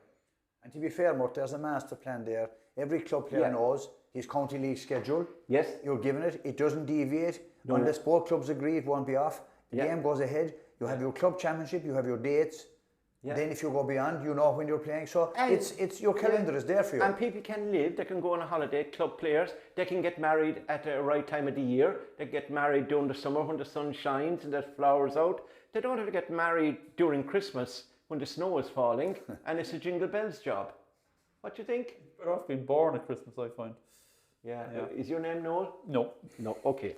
And to be fair, Murt, there's a master plan there. Every club player knows his county league schedule. Yes. You're given it. It doesn't deviate. Unless both clubs agree, it won't be off. The game goes ahead. You have your club championship. You have your dates. Yeah. Then if you go beyond, you know when you're playing. So it's your calendar is there for you. And people can live. They can go on a holiday. Club players, they can get married at the right time of the year. They get married during the summer when the sun shines and there's flowers out. They don't have to get married during Christmas when the snow is falling and it's a Jingle Bells job. What do you think? Better off being born at Christmas, I find. Yeah. Is your name Noel? No. No, okay.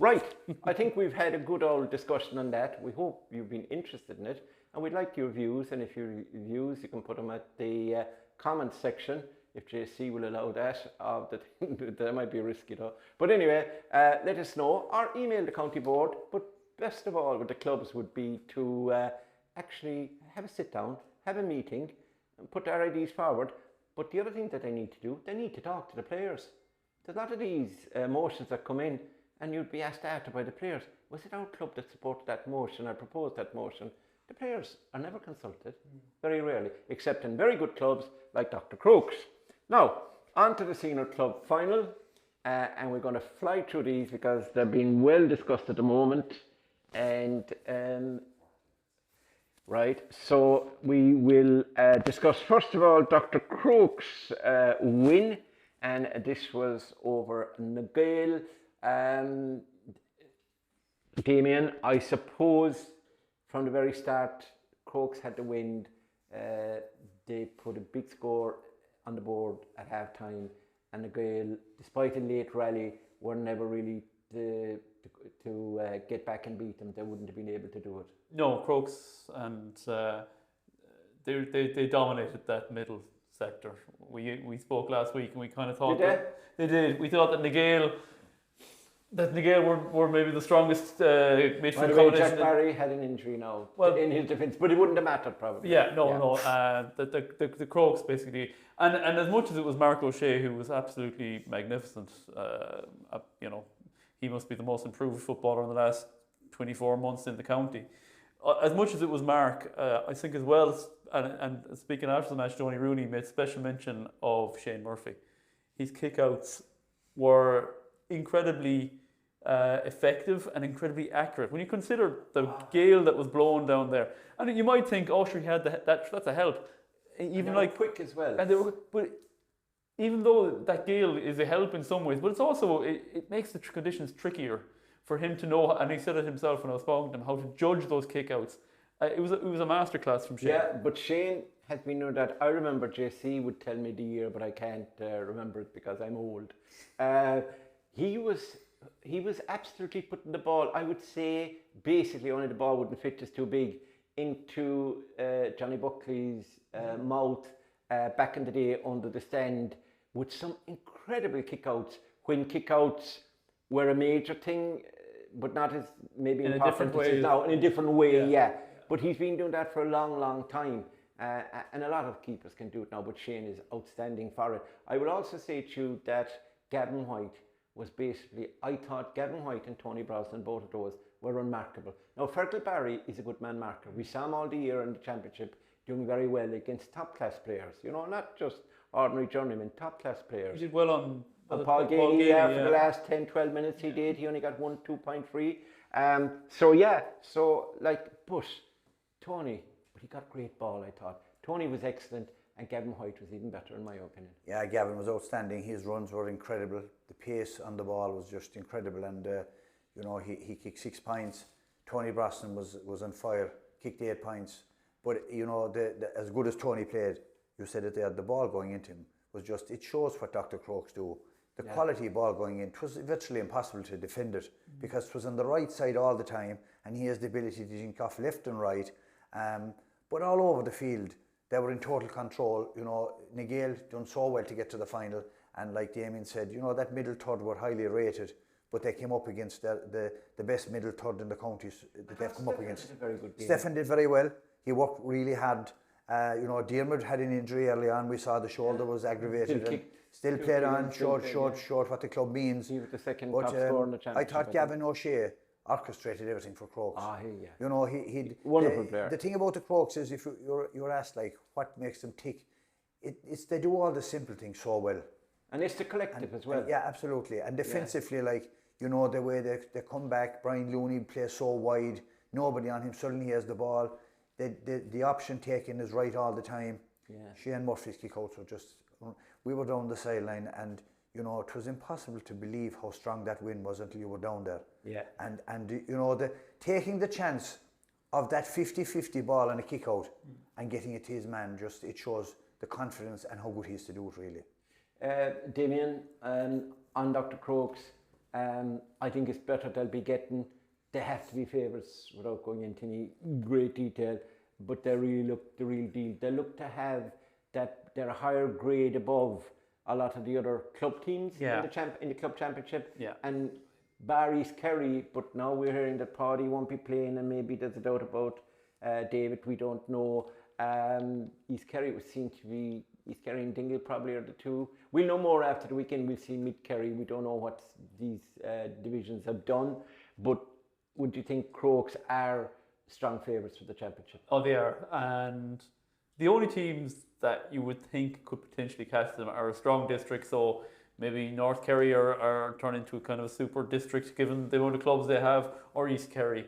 Right, I think we've had a good old discussion on that. We hope you've been interested in it and we'd like your views, and if your views you can put them at the comments section if JC will allow that. That might be risky though. But anyway, let us know or email the county board, but best of all with the clubs would be to actually have a sit down, have a meeting and put their ideas forward. But the other thing that they need to do, they need to talk to the players. There's a lot of these motions that come in and you'd be asked after by the players, was it our club that supported that motion or proposed that motion? The players are never consulted, very rarely, except in very good clubs like Dr. Crokes. Now, on to the senior club final, and we're going to fly through these because they're being well discussed at the moment. And right, so we will discuss first of all Dr. Crokes' win, and this was over Nagale. Damien, I suppose from the very start, Crokes had the wind. They put a big score on the board at half-time, and Nagale, despite a late rally, were never really to get back and beat them. They wouldn't have been able to do it. No, Crokes, and they dominated that middle sector. We spoke last week and we kind of thought they did. We thought that Nagale were maybe the strongest midfield combination. Jack Barry had an injury now in his defence, but it wouldn't have mattered probably. No. The Crokes basically, and as much as it was Mark O'Shea who was absolutely magnificent, he must be the most improved footballer in the last 24 months in the county. As much as it was Mark, I think as well, and speaking after the match, Tony Rooney made special mention of Shane Murphy. His kickouts were incredibly effective and incredibly accurate. When you consider the gale that was blowing down there, and you might think, oh, sure, he had that's a help. Even like quick as well. And they were, but even though that gale is a help in some ways, but it's also it makes the conditions trickier for him to know, and he said it himself when I was talking to him, how to judge those kickouts. It was a masterclass from Shane. Yeah, but Shane has been doing that. I remember JC would tell me the year, but I can't remember it because I'm old. He was absolutely putting the ball, I would say, basically only the ball wouldn't fit, just too big, into Johnny Buckley's mouth back in the day under the stand with some incredible kickouts when kickouts were a major thing, but not as maybe important as now, in a different way, yeah. But he's been doing that for a long, long time. And a lot of keepers can do it now, but Shane is outstanding for it. I will also say to you that Gavin White was basically, I thought Gavin White and Tony Brosnan, both of those, were remarkable. Now, Fergal Barry is a good man marker. We saw him all the year in the championship doing very well against top-class players, not just ordinary journeymen, top-class players. He did well on Paul Gainey, for the last 10-12 minutes he did. He only got 2.3. But Tony, he got great ball, I thought. Tony was excellent, and Gavin White was even better, in my opinion. Yeah, Gavin was outstanding. His runs were incredible. The pace on the ball was just incredible, and he kicked 6 points. Tony Brosnan was on fire, kicked 8 points. But as good as Tony played, you said that they had the ball going into him. It shows what Dr. Crokes do. The quality ball going in, it was virtually impossible to defend it because it was on the right side all the time, and he has the ability to jink off left and right, But all over the field, they were in total control. You know, Nigel done so well to get to the final, and like Damien said, you know, that middle third were highly rated, but they came up against the best middle third in the counties that they've come up against. Very good game. Stefan did very well. He worked really hard. You know, Diarmuid had an injury early on. We saw the shoulder was aggravated. Still played on, showed what the club means. He was the second But top scorer in the championship. I thought Gavin O'Shea orchestrated everything for Crokes. Yeah. You know, he Wonderful player. The thing about the Crokes is, if you're asked like what makes them tick, it's they do all the simple things so well. And it's the collective as well. Yeah, absolutely. And defensively, like, you know, the way they come back, Brian Looney plays so wide, nobody on him, suddenly he has the ball. The option taken is right all the time. Yeah. Shane Murphy's kickouts were just, we were down the sideline, and you know, it was impossible to believe how strong that wind was until you were down there. Yeah. And you know, taking the chance of that 50-50 ball and a kick out and getting it to his man, just it shows the confidence and how good he is to do it, really. Damien, on Dr. Crokes, I think it's better they have to be favourites without going into any great detail, but they really look the real deal. They look to have that they're a higher grade above a lot of the other club teams in the club championship. Yeah. And Barry's Kerry, but now we're hearing that Paddy won't be playing, and maybe there's a doubt about David. We don't know. East Kerry would seem to be East Kerry and Dingle probably are the two. We'll know more after the weekend. We'll see Mid Kerry. We don't know what these divisions have done, but would you think Crokes are strong favourites for the championship? Oh, they are. And the only teams that you would think could potentially catch them are a strong district. So maybe North Kerry are turned into a kind of a super district given the amount of clubs they have, or East Kerry,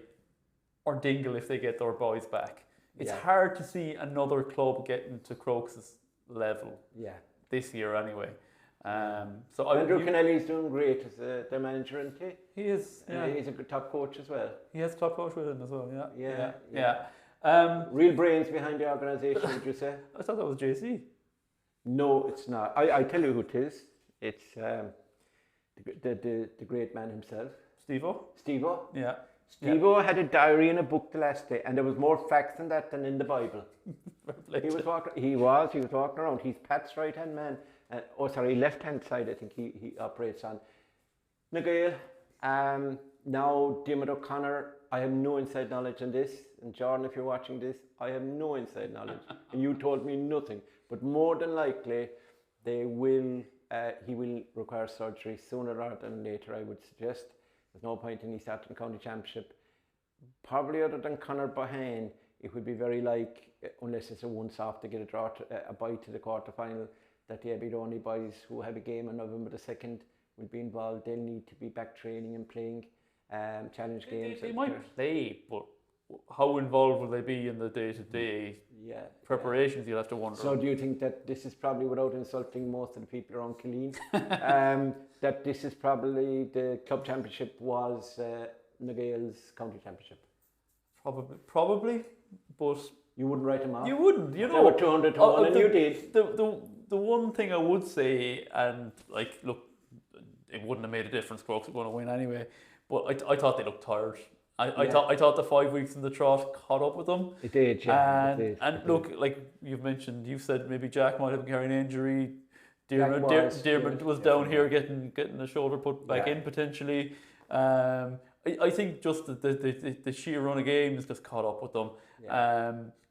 or Dingle if they get their boys back. It's hard to see another club getting to Crokes' level this year anyway. So Andrew Kennelly's doing great as their manager, isn't he? He is. Yeah. He's a good top coach as well. He has a top coach with him as well. Yeah. Real brains behind the organisation, would you say? I thought that was JC. No, it's not. I tell you who it is. It's the great man himself. Steve-O. Yeah. Steve-O had a diary and a book the last day, and there was more facts in that than in the Bible. He was walking around. He's Pat's right hand man. Left hand side, I think he operates on. Nigel, now Diarmuid O'Connor, I have no inside knowledge on this, and Jordan, if you're watching this, I have no inside knowledge, and you told me nothing, but more than likely he will require surgery sooner rather than later, I would suggest. There's no point in he starting the county championship. Probably other than Conor Bohan, it would be very unless it's a once-off to get a bye to the quarter-final, that they'll be the only boys who have a game on November the 2nd will be involved. They'll need to be back training and playing challenge games. They might play, but how involved will they be in the day-to-day preparations, you'll have to wonder. So do you think that this is probably, without insulting most of the people around Killeen, that this is probably the club championship was Nigel's county championship? Probably, but... You wouldn't write them off? You wouldn't, you know. They were 200 to 1 and you did. The one thing I would say, and look, it wouldn't have made a difference, Crokes were going to win anyway, but I thought they looked tired. I thought the 5 weeks in the trot caught up with them. It did, yeah. And look, like you've mentioned, you said maybe Jack might have been carrying an injury. Diarmuid was down here getting the shoulder put back in potentially. I think just the sheer run of games just caught up with them.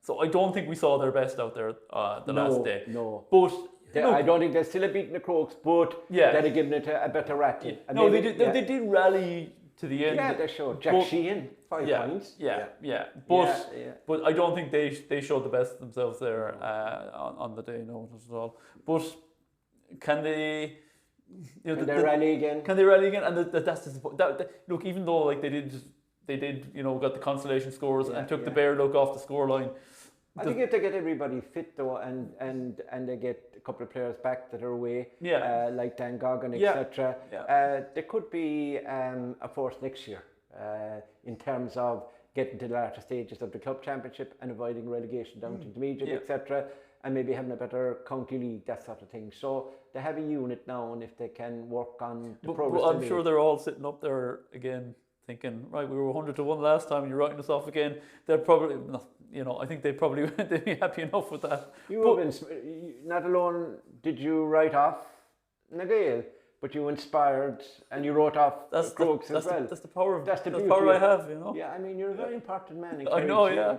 So I don't think we saw their best out there last day. No. But I don't think they're still beating the Crokes, but they're giving it a better rattle. Yeah. No, they did rally to the end. Yeah, they showed. Jack Sheehan, 5 points. But I don't think they showed the best of themselves there on the day, no, not at all. But can they... Can they rally again? Can they rally again? And that's look, even though they did got the consolation scores and took the bare look off the scoreline. I think if they get everybody fit though, and they get a couple of players back that are away, like Dan Goggin, etc. There could be a force next year in terms of getting to the latter stages of the club championship and avoiding relegation down to intermediate, etc. And maybe having a better county league, that sort of thing. So they have a unit now, and if they can work on the progress. But I'm sure they're all sitting up there again, thinking, right, we were 100 to 1 last time, and you're writing us off again. They're probably, I think they'd be happy enough with that. Not alone did you write off Na Gael, but you inspired and you wrote off Crokes as well. That's the power of That's the power beauty I have, Yeah, I mean, you're a very important man in I know, yeah.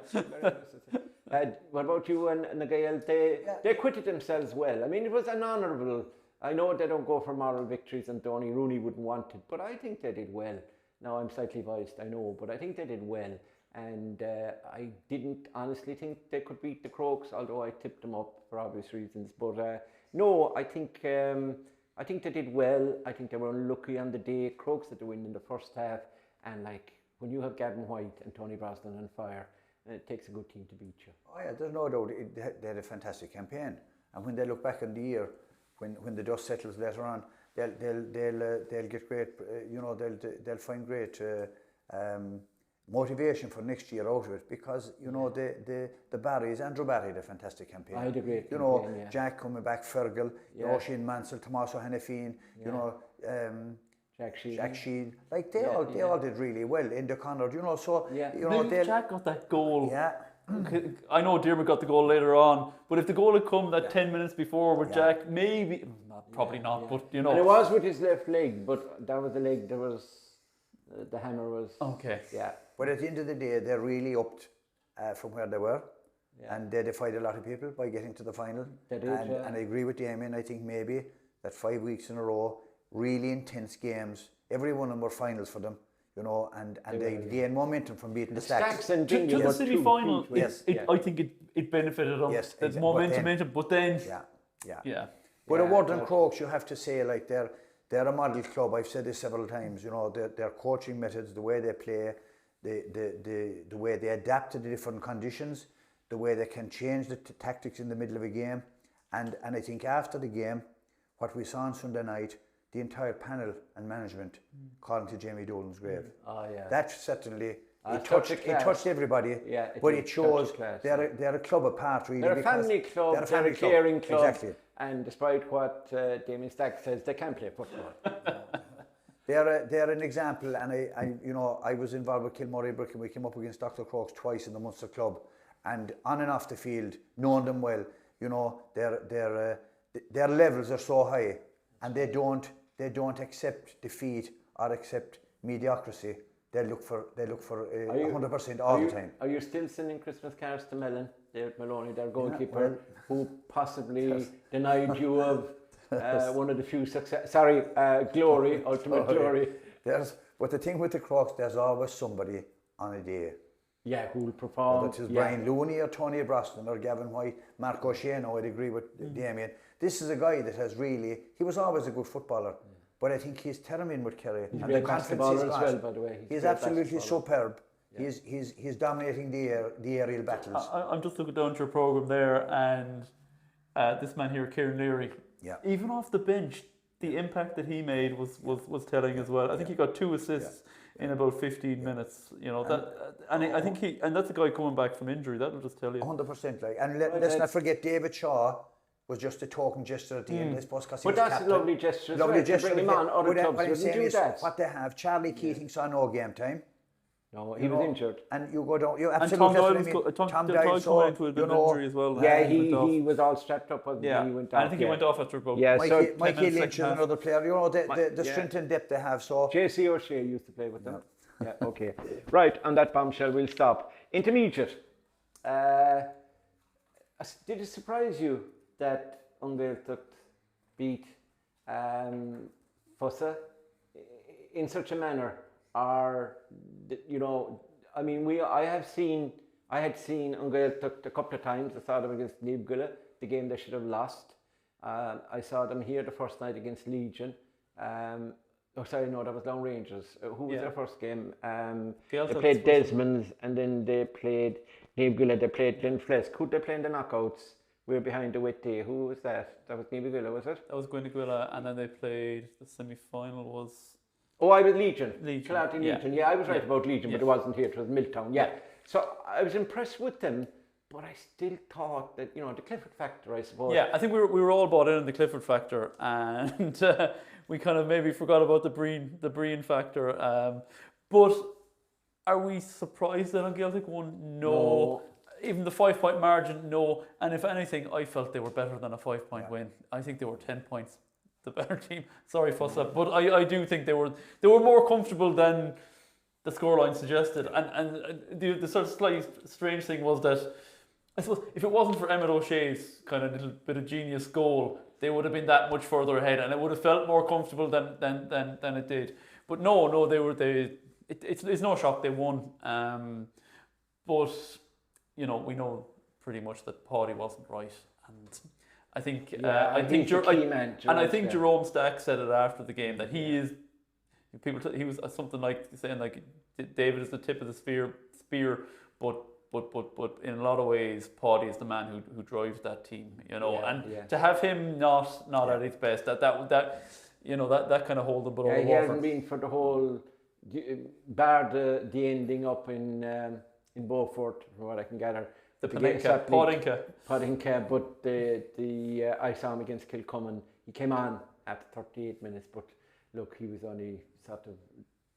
What about you and Na Gael? They acquitted themselves well. I mean, it was an honourable. I know they don't go for moral victories, and Donny Rooney wouldn't want it, but I think they did well. Now, I'm slightly biased, I know, but I think they did well. And I didn't honestly think they could beat the Crokes, although I tipped them up for obvious reasons. But no, I think they did well. I think they were unlucky on the day. Crokes had to win in the first half, and like when you have Gavin White and Tony Brosnan on fire, it takes a good team to beat you. Oh yeah, there's no doubt they had a fantastic campaign, and when they look back on the year, when the dust settles later on, they'll get great. They'll find great motivation for next year out of it, because the Barrys, Andrew Barry had a fantastic campaign. I had a great campaign, yeah. Jack coming back, Fergal, Shane Mansell, Tommaso Hannafin, Jack Sheen, like they all did really well. Enda Connor, so Jack got that goal. Yeah. I know Diarmuid got the goal later on, but if the goal had come that 10 minutes before with Jack, maybe, probably not, but And it was with his left leg, but that was the leg, there was, the hammer was... Okay. Yeah. But at the end of the day, they really upped from where they were, and they defied a lot of people by getting to the final. They did, and I agree with Damien. I think maybe that 5 weeks in a row, really intense games, every one of them were finals for them, and they gained momentum from beating the Stacks. And to the City final, I think it benefited them. Yes, There's momentum, but then... Yeah. But at Ward and Crokes, you have to say, like, they're a model club. I've said this several times, their coaching methods, the way they play, the way they adapt to the different conditions, the way they can change the tactics in the middle of a game. And I think after the game, what we saw on Sunday night, the entire panel and management calling to Jamie Dolan's grave. Oh, yeah. That certainly, it touched everybody, but it shows they're a club apart, really. They're a family club, they're a caring club. Exactly. And despite what Damien Stack says, they can play football. They're an example, and I was involved with Kilmurray-Brick, and we came up against Dr. Crokes twice in the Munster club, and on and off the field, knowing them well, their levels are so high, and they don't accept defeat or accept mediocrity. They look for 100% all the time. Are you still sending Christmas cards to Mellon, David Maloney, their goalkeeper, who possibly denied you of one of the few glory, ultimate glory? But the thing with the Crokes, there's always somebody on a day. Yeah, who will perform. Whether it's Brian Looney or Tony Brosnan or Gavin White, Marco Shano, I'd agree with Damien. This is a guy that he was always a good footballer. But I think he's tearing in with Kerry. He's a great basketballer as well, by the way. He's absolutely superb. Yeah. He's dominating the aerial battles. I'm just looking down to your programme there, and this man here, Kieran Leary, even off the bench, the impact that he made was telling as well. I think he got 2 assists in about 15 minutes. I think that's a guy coming back from injury. That'll just tell you. 100%. And let's not forget David Shaw was just a token gesture at the end, I suppose, because he was captain. But that's a lovely gesture. Lovely gesture. Bring him on. Other clubs wouldn't do that. What they have, Charlie Keating saw no game time. No, he was injured. And you go down. You absolutely. Tom Doyle came into an injury as well. Yeah, he was all strapped up. He went off. I think he went off after about. Yeah, Mikey Lynch is another player. The strength and depth they have. So JC O'Shea used to play with them. Yeah. Okay. Right. On that bombshell, we'll stop. Intermediate. Did it surprise you that Ungaeltacht beat Fossa in such a manner? Or, I mean, I had seen Ungaeltacht a couple of times. I saw them against Niamh, the game they should have lost. I saw them here the first night against Legion. That was Long Rangers. Who was their first game? They played Desmond's, and then they played Niamh, they played Glenflesk. Who did they play in the knockouts? We were behind the Whitty. Who was that? That was Niamh, was it? That was Gwynnegwilla, and then they played, the semi-final was... Oh, I was Legion. Legion. Yeah, I was right about Legion, but it wasn't here. It was Milltown. Yeah. So I was impressed with them, but I still thought that, the Clifford factor, I suppose. Yeah, I think we were all bought in on the Clifford factor, and we kind of maybe forgot about the Breen factor. But are we surprised that Gaeltacht won? No. even the 5-point margin, no. And if anything, I felt they were better than a 5-point win. I think they were 10 points the better team. Sorry, Fussa, but I do think they were more comfortable than the scoreline suggested. And the sort of slightly strange thing was that, I suppose, if it wasn't for Emmett O'Shea's kind of little bit of genius goal, they would have been that much further ahead, and it would have felt more comfortable than it did. But no, it's no shock they won. But you know, we know pretty much that Paddy wasn't right, and I think I think Jerome Stack said it after the game that he is. He was something like saying like David is the tip of the spear, but in a lot of ways, Paddy is the man who drives that team, you know. To have him not at his best, that you know, that kind of hold the ball. He hasn't been for the whole, bar the ending up in Beaufort, from what I can gather. Podinka. But I saw him against Kilcummin. He came on after 38 minutes, but look, he was only sort of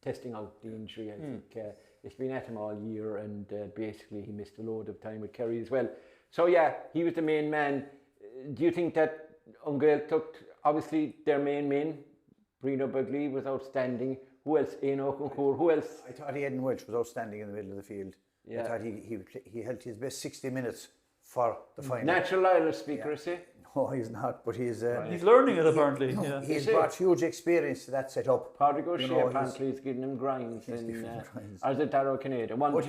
testing out the injury. I think it's been at him all year, and basically he missed a load of time with Kerry as well. So yeah, he was the main man. Do you think that Ungail took, obviously their main, Bruno Bugley was outstanding. Who else? Eno Concours. Who else? I thought Aidan Welch was outstanding in the middle of the field. Yeah. I thought he held his best 60 minutes for the final. Natural Irish speaker, is he? No, he's not, but he's learning it apparently. He's brought huge experience to that setup. Paddy O'Shea apparently is giving him grinds. Or is it Darrow Kinnaid? But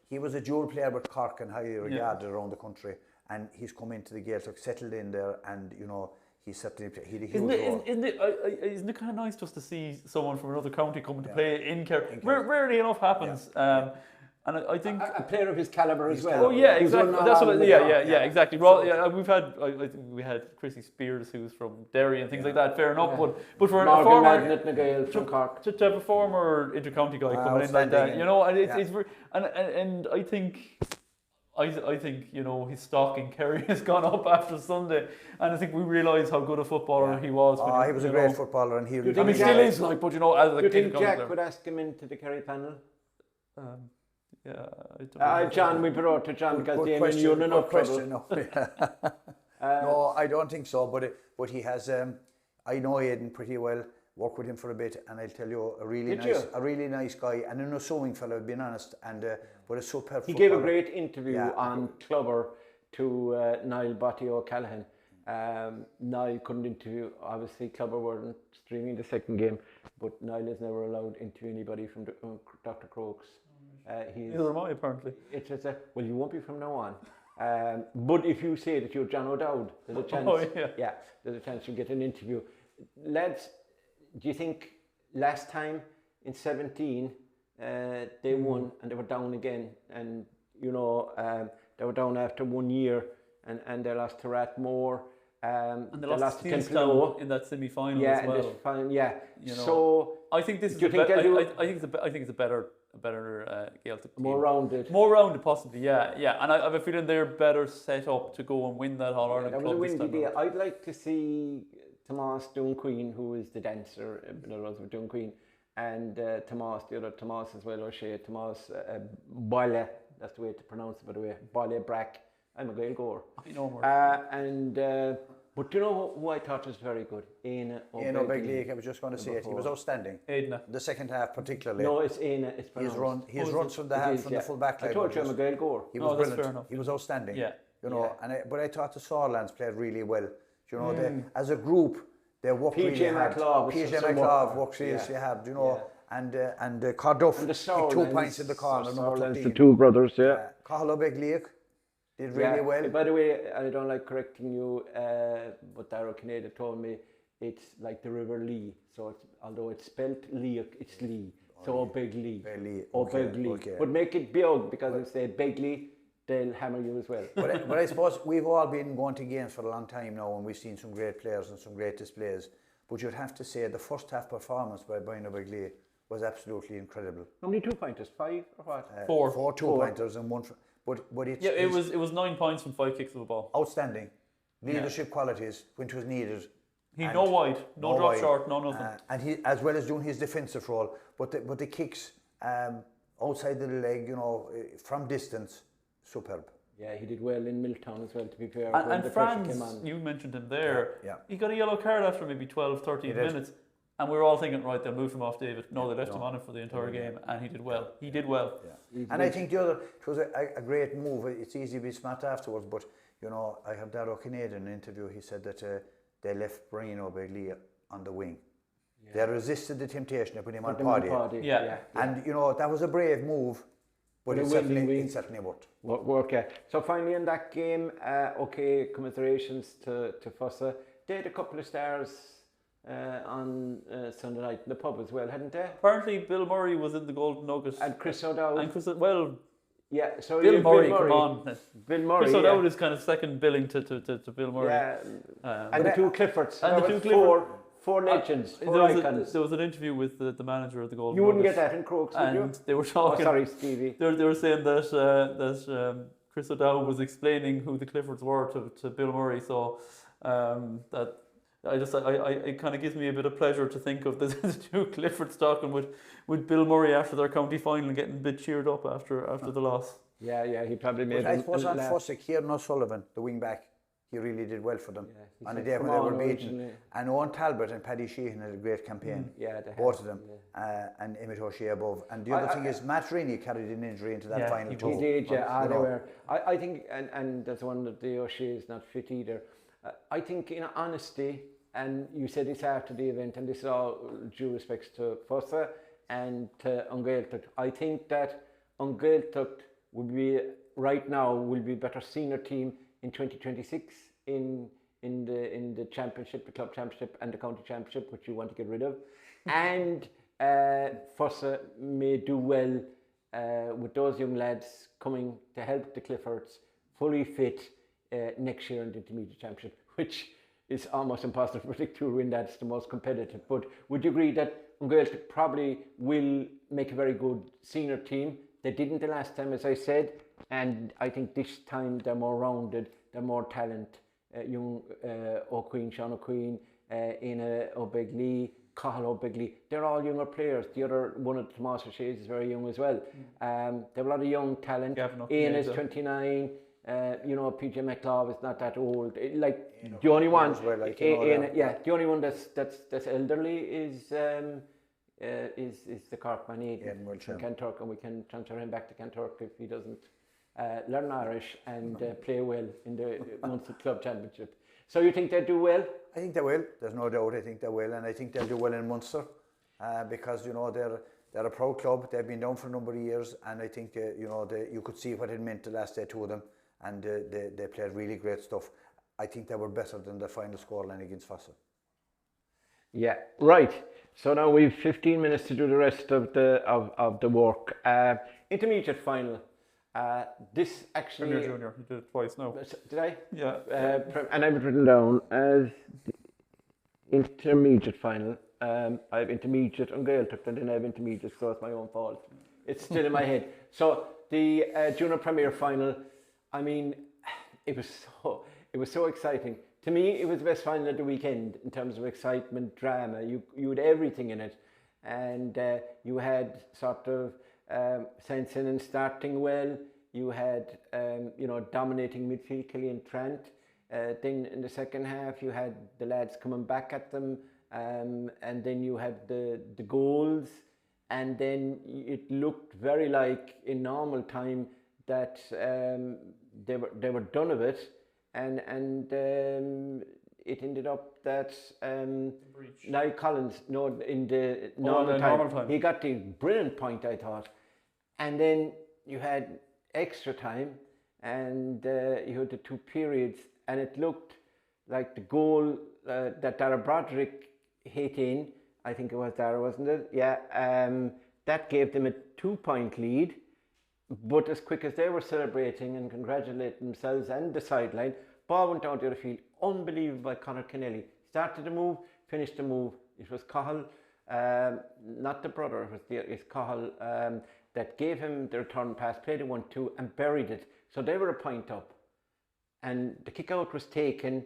he was a dual player with Cork and highly regarded around the country, and he's come into the Gaeltacht, settled in there, and you know, he's certainly he had a huge role. Isn't it kind of nice just to see someone from another county coming to play in Kerry? Rarely enough happens. And I think a player of his calibre as well. Oh yeah, exactly. That's what. Yeah, exactly. Well, we had Chrissy Spears, who's from Derry and things like that. Fair enough, but for a former McGill from Cork, to have a former intercounty guy coming in like that, you know, and it's and I think you know, his stock in Kerry has gone up after Sunday, and I think we realise how good a footballer he was. He was a great footballer, and he still is. Like, but you know, as do you think Jack would ask him into the Kerry panel? John, we brought to John because the Eamon no question. No, I don't think so. But he has. I know Aidan pretty well. Worked with him for a bit, and I'll tell you, a really nice guy, and an unassuming fellow, being honest. And but a superb. He gave a great interview on Clubber to Niall Botty O'Callaghan. Niall couldn't interview. Obviously, Clubber weren't streaming the second game, but Niall is never allowed to interview anybody from Dr. Crokes. Neither am I, apparently. It's just well, you won't be from now on. But if you say that you're John O'Dowd, there's a chance. There's a chance you'll get an interview. Lads, do you think last time in 17 they won and they were down again, and you know they were down after 1 year, and they lost to Rathmore. And they lost to Teamstown in that semi-final as well. You know, so I think this is. I think it's a better Gaeltacht team. More rounded, possibly. Yeah. And I have a feeling they're better set up to go and win that All Ireland club. That was a windy day. I'd like to see Tomas Dunqueen, who is the dancer, with Dunqueen, and Tomas, the other Tomas as well, O'Shea, Tomas Boyle, that's the way to pronounce it, by the way, Boyle Brack. I'm a Gael goer. I know more. But you know who I thought was very good? Éanna O'Begley. I was just going to say it. He was outstanding. Éanna. The second half particularly. No, it's Éanna. It's pronounced. His runs from the full back line. I told you I'm a Gael goer. He was brilliant. Fair enough. He was outstanding. Yeah. You know, but I thought the Sawlands played really well. You know, they, as a group, they worked really hard. PJ McLeod worked really hard. You know, and Carduff hit 2 points in the corner. The two brothers, Cathal O'Begley did really well. By the way, I don't like correcting you, but Darrow Kinnaid told me it's like the River Lee. So although it's spelt Leak, it's Lee. So O'Begley. Okay. But make it big, because if they say Begley, they'll hammer you as well. But I suppose we've all been going to games for a long time now, and we've seen some great players and some great displays. But you'd have to say the first half performance by Brian O'Begley was absolutely incredible. How many 2-pointers? 5 or what? 4. 4 2-pointers and 1. But it's it was 9 points from 5 kicks of the ball. Outstanding leadership qualities when it was needed. No wide, no drop short, no nothing. And he, as well as doing his defensive role, but the kicks outside the leg, you know, from distance, superb. Yeah, he did well in Milltown as well, to be fair. And, when and the pressure came Franz, on. you mentioned him there. Yeah. He got a yellow card after maybe 12, 13 He did. minutes. And we were all thinking, right, they'll move him off David. No, they left No. him on him for the entire game, and he did well. He did well. Yeah. And I think the other, it was a great move. It's easy to be smart afterwards, but you know, I heard Darrow Kinnaid in an interview. He said that they left Brian O'Begley on the wing. They resisted the temptation to put him on Paddy. Yeah. And you know, that was a brave move, but it certainly worked. Work, yeah. So finally in that game, okay, commiserations to Fossa. They had a couple of stars on Sunday night in the pub as well, hadn't they? Apparently, Bill Murray was in the Golden Nugget. And Chris O'Dowd. And Chris, well, yeah, so Bill Murray, come on. Bill Murray. Chris O'Dowd is kind of second billing to Bill Murray. Yeah. And the two Cliffords. And the two Cliffords. Four legends, There four icons. was an interview with the manager of the Golden You wouldn't Nugget, get that in Crokes, would you? and they were talking. Oh, sorry, Stevie. They were saying that Chris O'Dowd was explaining who the Cliffords were to Bill Murray. So that it kind of gives me a bit of pleasure to think of the two Cliffords talking with Bill Murray after their county final, and getting a bit cheered up after the loss. Yeah, he probably made. But I suppose on Fossa, Kieran O'Sullivan, the wing back, he really did well for them. Yeah, on the day when they were beaten. And Owen Talbot and Paddy Sheehan had a great campaign. Yeah, they both of them. And Emmett O'Shea above. And the other thing is Matt Rainey carried an injury into that final too. He did, yeah. They were. I think, and that's one of the O'Shea's not fit either. I think, in honesty, and you said this after the event, and this is all due respects to Fossa and to Ungaeltucht. I think that Ungaeltucht would be, right now, will be a better senior team in 2026 in the championship, the club championship and the county championship, which you want to get rid of. And Fossa may do well with those young lads coming to help the Cliffords fully fit next year in the intermediate championship, which is almost impossible to predict who will win. That's the most competitive. But would you agree that Ungaeltucht probably will make a very good senior team? They didn't the last time, as I said, and I think this time they're more rounded, they're more talent. Young O'Queen, Sean O'Queen, Ina O'Begley, Cathal O'Begley, they're all younger players. The other one of Tomas O'Shea's is very young as well. They have a lot of young talent. Ian is 29. PJ McLeod is not that old. The only one, the only one that's elderly is the Cork man, Aidan from Kanturk, and we can transfer him back to Kanturk if he doesn't learn Irish and play well in the Munster Club Championship. So you think they'll do well? I think they will. There's no doubt. I think they will, and I think they'll do well in Munster because they're a proud club. They've been down for a number of years, and I think you could see what it meant the last day to them, and they played really great stuff. I think they were better than the final scoreline against Fossa. Yeah, right. So now we've 15 minutes to do the rest of the work. Intermediate final. This actually... Premier Junior, you did it twice now. Did I? Yeah. And I have it written down as the intermediate final. I have intermediate Ungaeltucht, and then I have intermediate, so it's my own fault. It's still in my head. So the Junior Premier final, I mean, it was so exciting. To me, it was the best final of the weekend in terms of excitement, drama. You had everything in it, and you had sort of Saint-Sinan starting well. You had dominating midfield, Killian Trent. Then in the second half, you had the lads coming back at them, and then you had the goals, and then it looked very like in normal time that they were done of it. And it ended up that Niall Collins, in the normal time, he got the brilliant point, I thought. And then you had extra time, and you had the two periods, and it looked like the goal that Dara Broderick hit in, I think it was Dara, wasn't it? Yeah, that gave them a 2-point lead. But as quick as they were celebrating and congratulating themselves and the sideline, ball went down to the field. Unbelievable by Conor Kennelly. Started the move, finished the move. It was Cathal, not the brother, it's Cathal that gave him the return pass, played it 1-2 and buried it. So they were a point up. And the kick out was taken.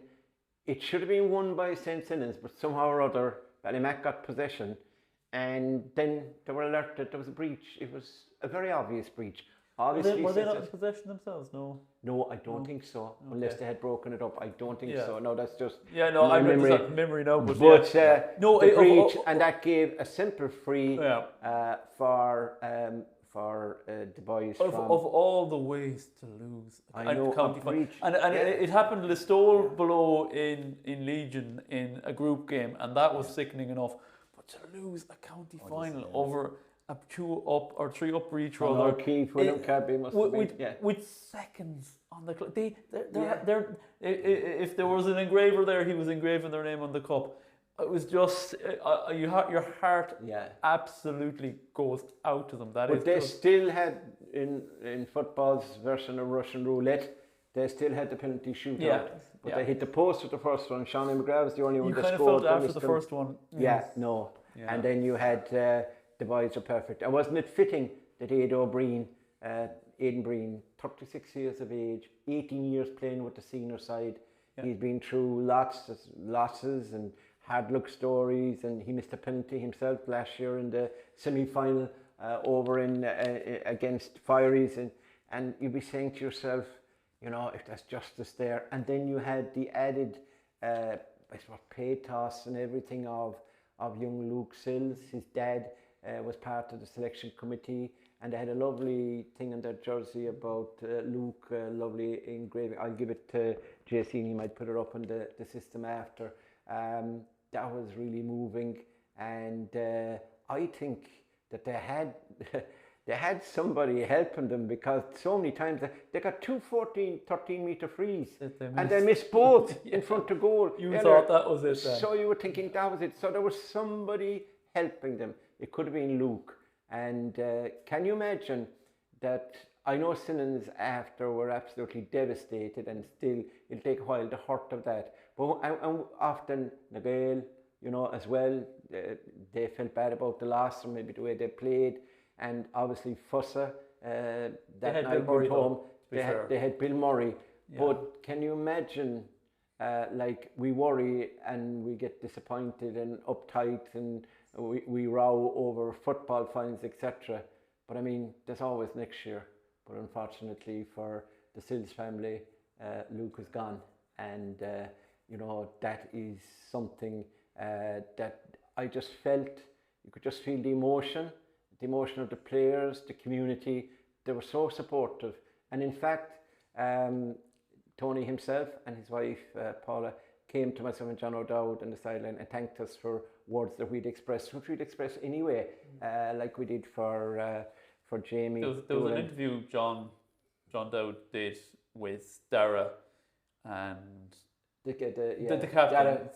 It should have been won by St. Sinnans, but somehow or other, Ballymac got possession. And then they were alerted there was a breach. It was a very obvious breach obviously. Were they not in possession themselves? No. No, I don't think so. Unless they had broken it up, I don't think so. No, that's just No, my I read memory. this out memory now, but No, the breach, and that gave a simple free for the boys. Of all the ways to lose, I know, county final, and it happened Listowel below in Legion in a group game, and that was sickening enough. But to lose a county final over a 2 up or 3 up for each other, with seconds on the clock. They're if there was an engraver there, he was engraving their name on the cup. It was just your heart absolutely goes out to them. But they still had in football's version of Russian roulette. They still had the penalty shootout, but they hit the post with the first one. Seanie McGrath was the only one that scored. You kind of felt after the first one. And then you had the boys are perfect. And wasn't it fitting that Aidan Breen, 36 years of age, 18 years playing with the senior side. He's been through losses and hard luck stories, and he missed a penalty himself last year in the semi-final over in against Fieries, and you'd be saying to yourself, if there's justice there. And then you had the added pathos and everything of young Luke Sills. His dad was part of the selection committee, and they had a lovely thing on their jersey about Luke, lovely engraving. I'll give it to JC, and he might put it up on the system after. That was really moving, and I think that they had somebody helping them, because so many times they got 2 13-meter frees and they missed both in front of goal. You thought that was it then. So you were thinking that was it. So there was somebody helping them. It could have been Luke. And can you imagine that? I know Sinnans after were absolutely devastated, and still it'll take a while, the hurt of that. But and often Nagale, as well, they felt bad about the loss, or maybe the way they played. And obviously Fussa, that night went home, they had Bill Murray. Yeah. But can you imagine, we worry and we get disappointed and uptight, and we row over football fines, etc. But I mean, there's always next year. But unfortunately for the Sills family, Luke is gone. And, that is something that I just felt, you could just feel the emotion of the players, the community. They were so supportive. And in fact, Tony himself and his wife, Paula, came to myself and John O'Dowd on the sideline and thanked us for words that we'd expressed, which we'd expressed anyway, like we did for Jamie. There was an interview John Dowd did with Dara and the captain.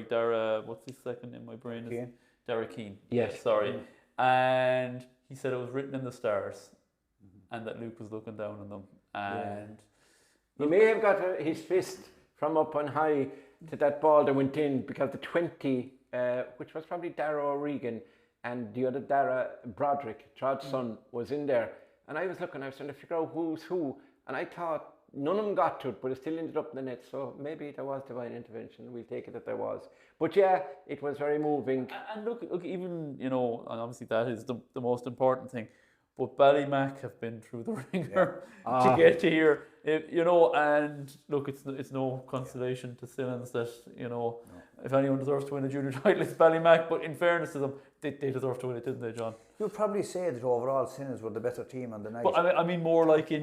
Dara, what's his second in my brain? Dara Keane. Yes. Sorry. And he said it was written in the stars, and that Luke was looking down on them. And he may have got his fist from up on high to that ball that went in, because the 20, which was probably Dara O'Regan, and the other Dara, Broderick, Trod's son, was in there. And I was trying to figure out who's who, and I thought none of them got to it, but it still ended up in the net. So maybe there was divine intervention. We'll take it that there was. But yeah, it was very moving. And look, even, and obviously that is the most important thing. But Ballymac have been through the ringer to get to here, and look, it's no consolation to Simmons that, if anyone deserves to win a junior title, it's Ballymac. But in fairness to them, they deserve to win it, didn't they, John? You'd probably say that overall Sinners were the better team on the night. But I mean more like in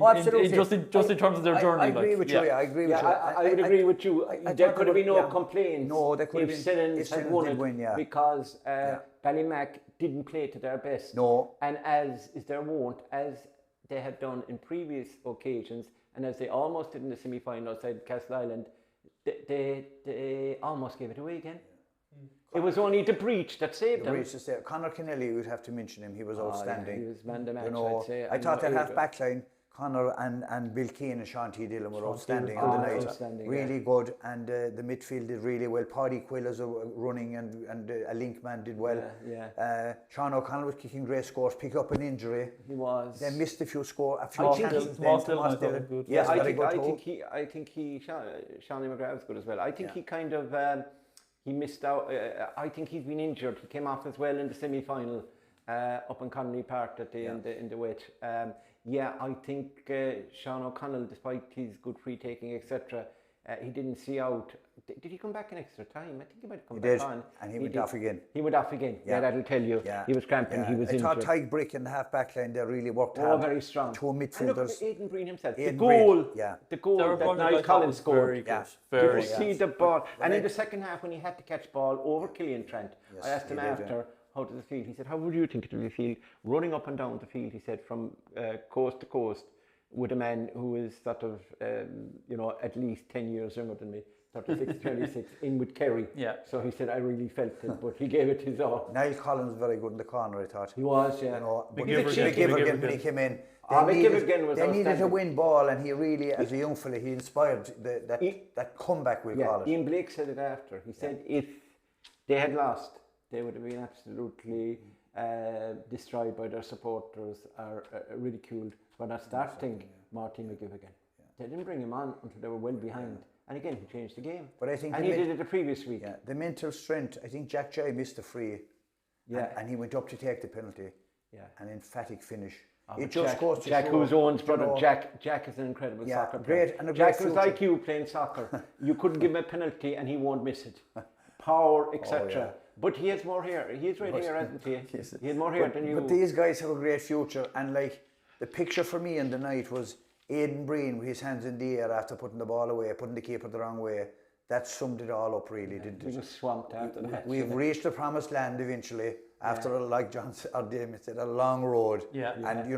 just in terms of their journey. I agree with you. I agree with you. I would agree with you. There could have been no complaints. No, there could have been. If Sinners had won it, because Ballymac didn't play to their best. No. And as is their wont, as they have done in previous occasions, and as they almost did in the semi-final outside Castle Island, they almost gave it away again. It was only the breach that saved them. Conor Kennelly, we'd have to mention him. He was outstanding. He was man the match, I'd say. I thought that half back line, Conor and Bill Keane and Sean T. Dillon were outstanding on the night. Really good. And the midfield did really well. Paddy Quill as a running and a link man did well. Sean O'Connell was kicking great scores, picked up an injury. He was. They missed a few chances. Good. Yeah, I think Seanie McGrath was good as well. I think he kind of he missed out. I think he's been injured. He came off as well in the semi-final up in Connolly Park at the in the wet. Yeah, I think Sean O'Connell, despite his good free taking, etc., he didn't see out. Did he come back in extra time? I think he might have come back on. And he went off again. He went off again. Yeah, that'll tell you. Yeah. He was cramping. Yeah. He was I thought injured. Tyke Brick in the half-back line, they really worked Oh, hard. very strong. Two And look, midfielders. Aidan Breen himself. The Aidan goal. Breen, yeah. The goal Their that opponent, I Niall thought, Collins was scored. very good. Yeah. Did Very you good. see the ball? And I- in the second half, when he had to catch ball over Killian Trent, Yes, I asked him he did, after, how does it feel? He said, how would you think it would feel running up and down the field, he said, from coast to coast with a man who is sort of, at least 10 years younger than me, 36, 26, in with Kerry. Yeah. So he said, I really felt it, but he gave it his all. Niall Collins was very good in the corner, I thought. He was, yeah. You know, but McGivergan. when he came in, McGivergan was they needed a outstanding. win ball, and he really, as a young fella, he inspired that comeback, we call it. Ian Blake said it after. He said if they had lost, they would have been absolutely destroyed by their supporters or ridiculed for not starting Martin McGivergan. They didn't bring him on until they were well behind. And again, he changed the game. But I think and he did it the previous week. Yeah, the mental strength. I think Jack Jay missed the free. Yeah. And he went up to take the penalty. Yeah. An emphatic finish. It just goes to Jack, show, who's Owen's brother. know, Jack is an incredible soccer player. great, and a Jack great was future. like you playing soccer. You couldn't give him a penalty and he won't miss it. Power, etc. yeah. But he has more hair. He has red hair, hasn't he? Yes. He has more hair than you. But these guys have a great future. And like the picture for me in the night was Aidan Breen with his hands in the air after putting the ball away, putting the keeper the wrong way. That summed it all up, really, didn't it? He was swamped after that. We've reached the promised land eventually after, like John or Damien said, a long road. Yeah. And,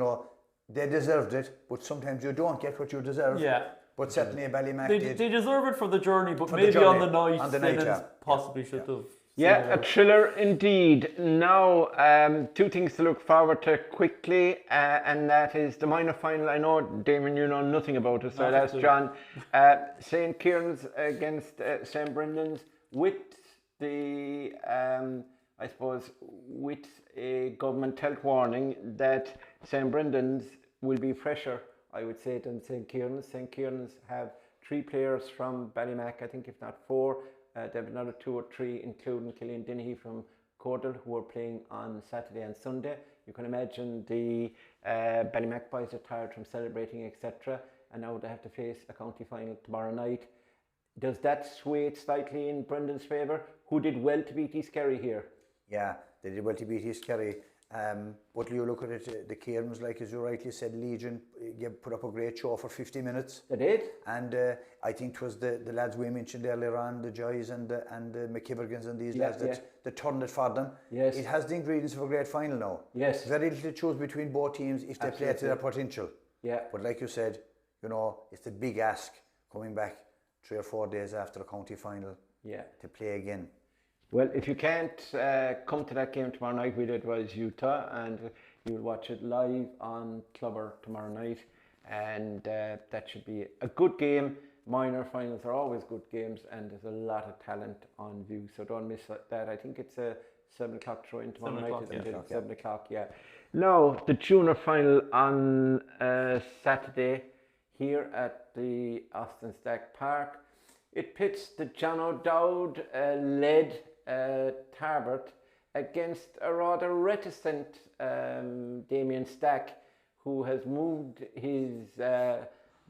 they deserved it, but sometimes you don't get what you deserve. Yeah. But certainly Ballymac They did. deserve it for the journey, but For the maybe journey, on the night, on the night, Simmons yeah. possibly should have. Yeah, a thriller indeed. Now, two things to look forward to quickly, and that is the minor final. I know, Damon, you know nothing about it, so I'll ask John. St. Kieran's against St. Brendan's with the, I suppose, with a government health warning that St. Brendan's will be fresher, I would say, than St. Kieran's. St. Kieran's have 3 players from Ballymac, I think, if not 4. They have another 2 or 3, including Killian Dennehy from Cordell, who are playing on Saturday and Sunday. You can imagine the Ballymac boys are tired from celebrating, etc. And now they have to face a county final tomorrow night. Does that sway it slightly in Brendan's favour? Who did well to beat East Kerry here? Yeah, they did well to beat East Kerry. But you look at it, the Kieran's, like as you rightly said, Legion put up a great show for 50 minutes. They did. And I think it was the lads we mentioned earlier on, the Joys and the McKivergans and these lads that turned it for them. Yes. It has the ingredients of a great final now. Yes. Very little to choose between both teams if they play to their potential. Yeah. But like you said, it's a big ask coming back 3 or 4 days after a county final to play again. Well, if you can't come to that game tomorrow night, we'd advise Utah, and you'll watch it live on Clubber tomorrow night, and that should be a good game. Minor finals are always good games, and there's a lot of talent on view, so don't miss that. I think it's a 7 o'clock throw in tomorrow night, isn't it? 7 o'clock, yeah. Now, the junior final on Saturday here at the Austin Stack Park. It pits the John O'Dowd led Tarbert against a rather reticent Damien Stack, who has moved his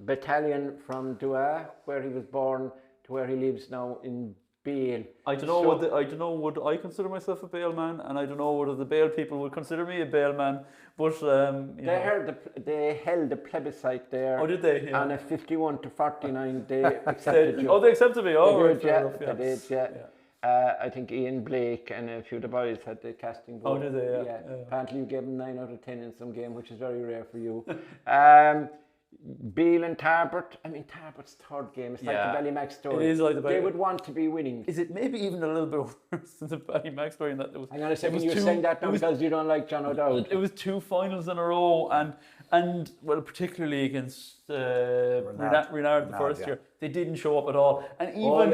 battalion from Dua, where he was born, to where he lives now in Bale. I don't know. Would I consider myself a Bale man, and I don't know whether the Bale people would consider me a Bale man. But they held a plebiscite there. Oh, did they? Yeah. On a 51 to 49, they accepted you. Oh, they accepted me. Oh, They right, did, fair yeah. enough, yeah. They did, yeah. I think Ian Blake and a few of the boys had the casting vote. Oh, did they? Yeah. Apparently you gave them 9 out of 10 in some game, which is very rare for you. Beale and Tarbert. I mean, Tarbert's third game. It's like the Ballymac story. It is like the They would want to be winning. Is it maybe even a little bit worse than the Ballymac story in that there was? Hang on a second, you're saying that now because you don't like John O'Dowd. It was 2 finals in a row, and well, particularly against Renard the first year, they didn't show up at all. And even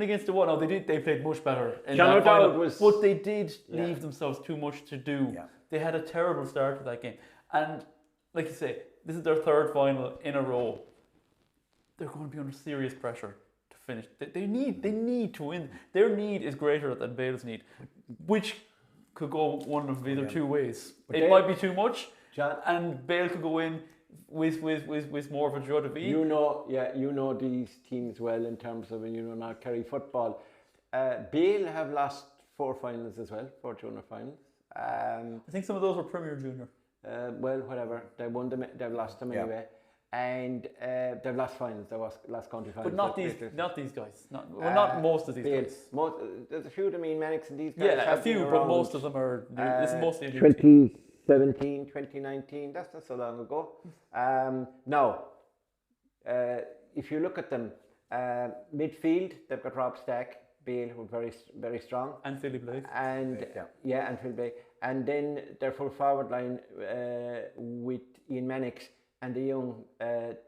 against the one, they played much better. In John that O'Dowd final, but they did leave themselves too much to do. Yeah. They had a terrible start to that game, and like you say, this is their 3rd final in a row. They're going to be under serious pressure to finish. They need to win. Their need is greater than Bale's need, which could go one of either 2 ways. It might be too much. John, and Bale could go in with more of a Joe Davy. you know these teams well in terms of now Kerry football. Bale have lost 4 finals as well, 4 junior finals. I think some of those were Premier Junior. Well, whatever, they've lost them anyway, and they've lost finals. They lost county finals, But not these guys. Not most of these Bale, guys. there's a few. I mean, Mannix and these guys. Yeah, a have few, been but around, most of them are. This is mostly a new team. 2017, 2019. That's not so long ago. Now, if you look at them, midfield, they've got Rob Stack, Bale, who's very strong, And Philly Blake. and and Phil Blake, and then their full forward line with Ian Mannix and the young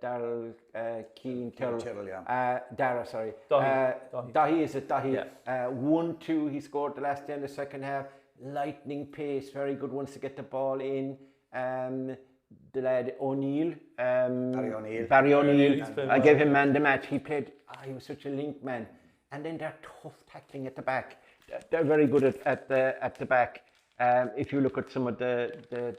Daryl Keane Tyrrell. Dara, sorry. Dahi, is it? Dahi. Yeah. 1-2 he scored the last day in the second half. Lightning pace, very good ones to get the ball in. The lad O'Neill. Barry O'Neill. I gave him man the match. He was such a link man. And then they're tough tackling at the back. They're very good at the back. If you look at some of the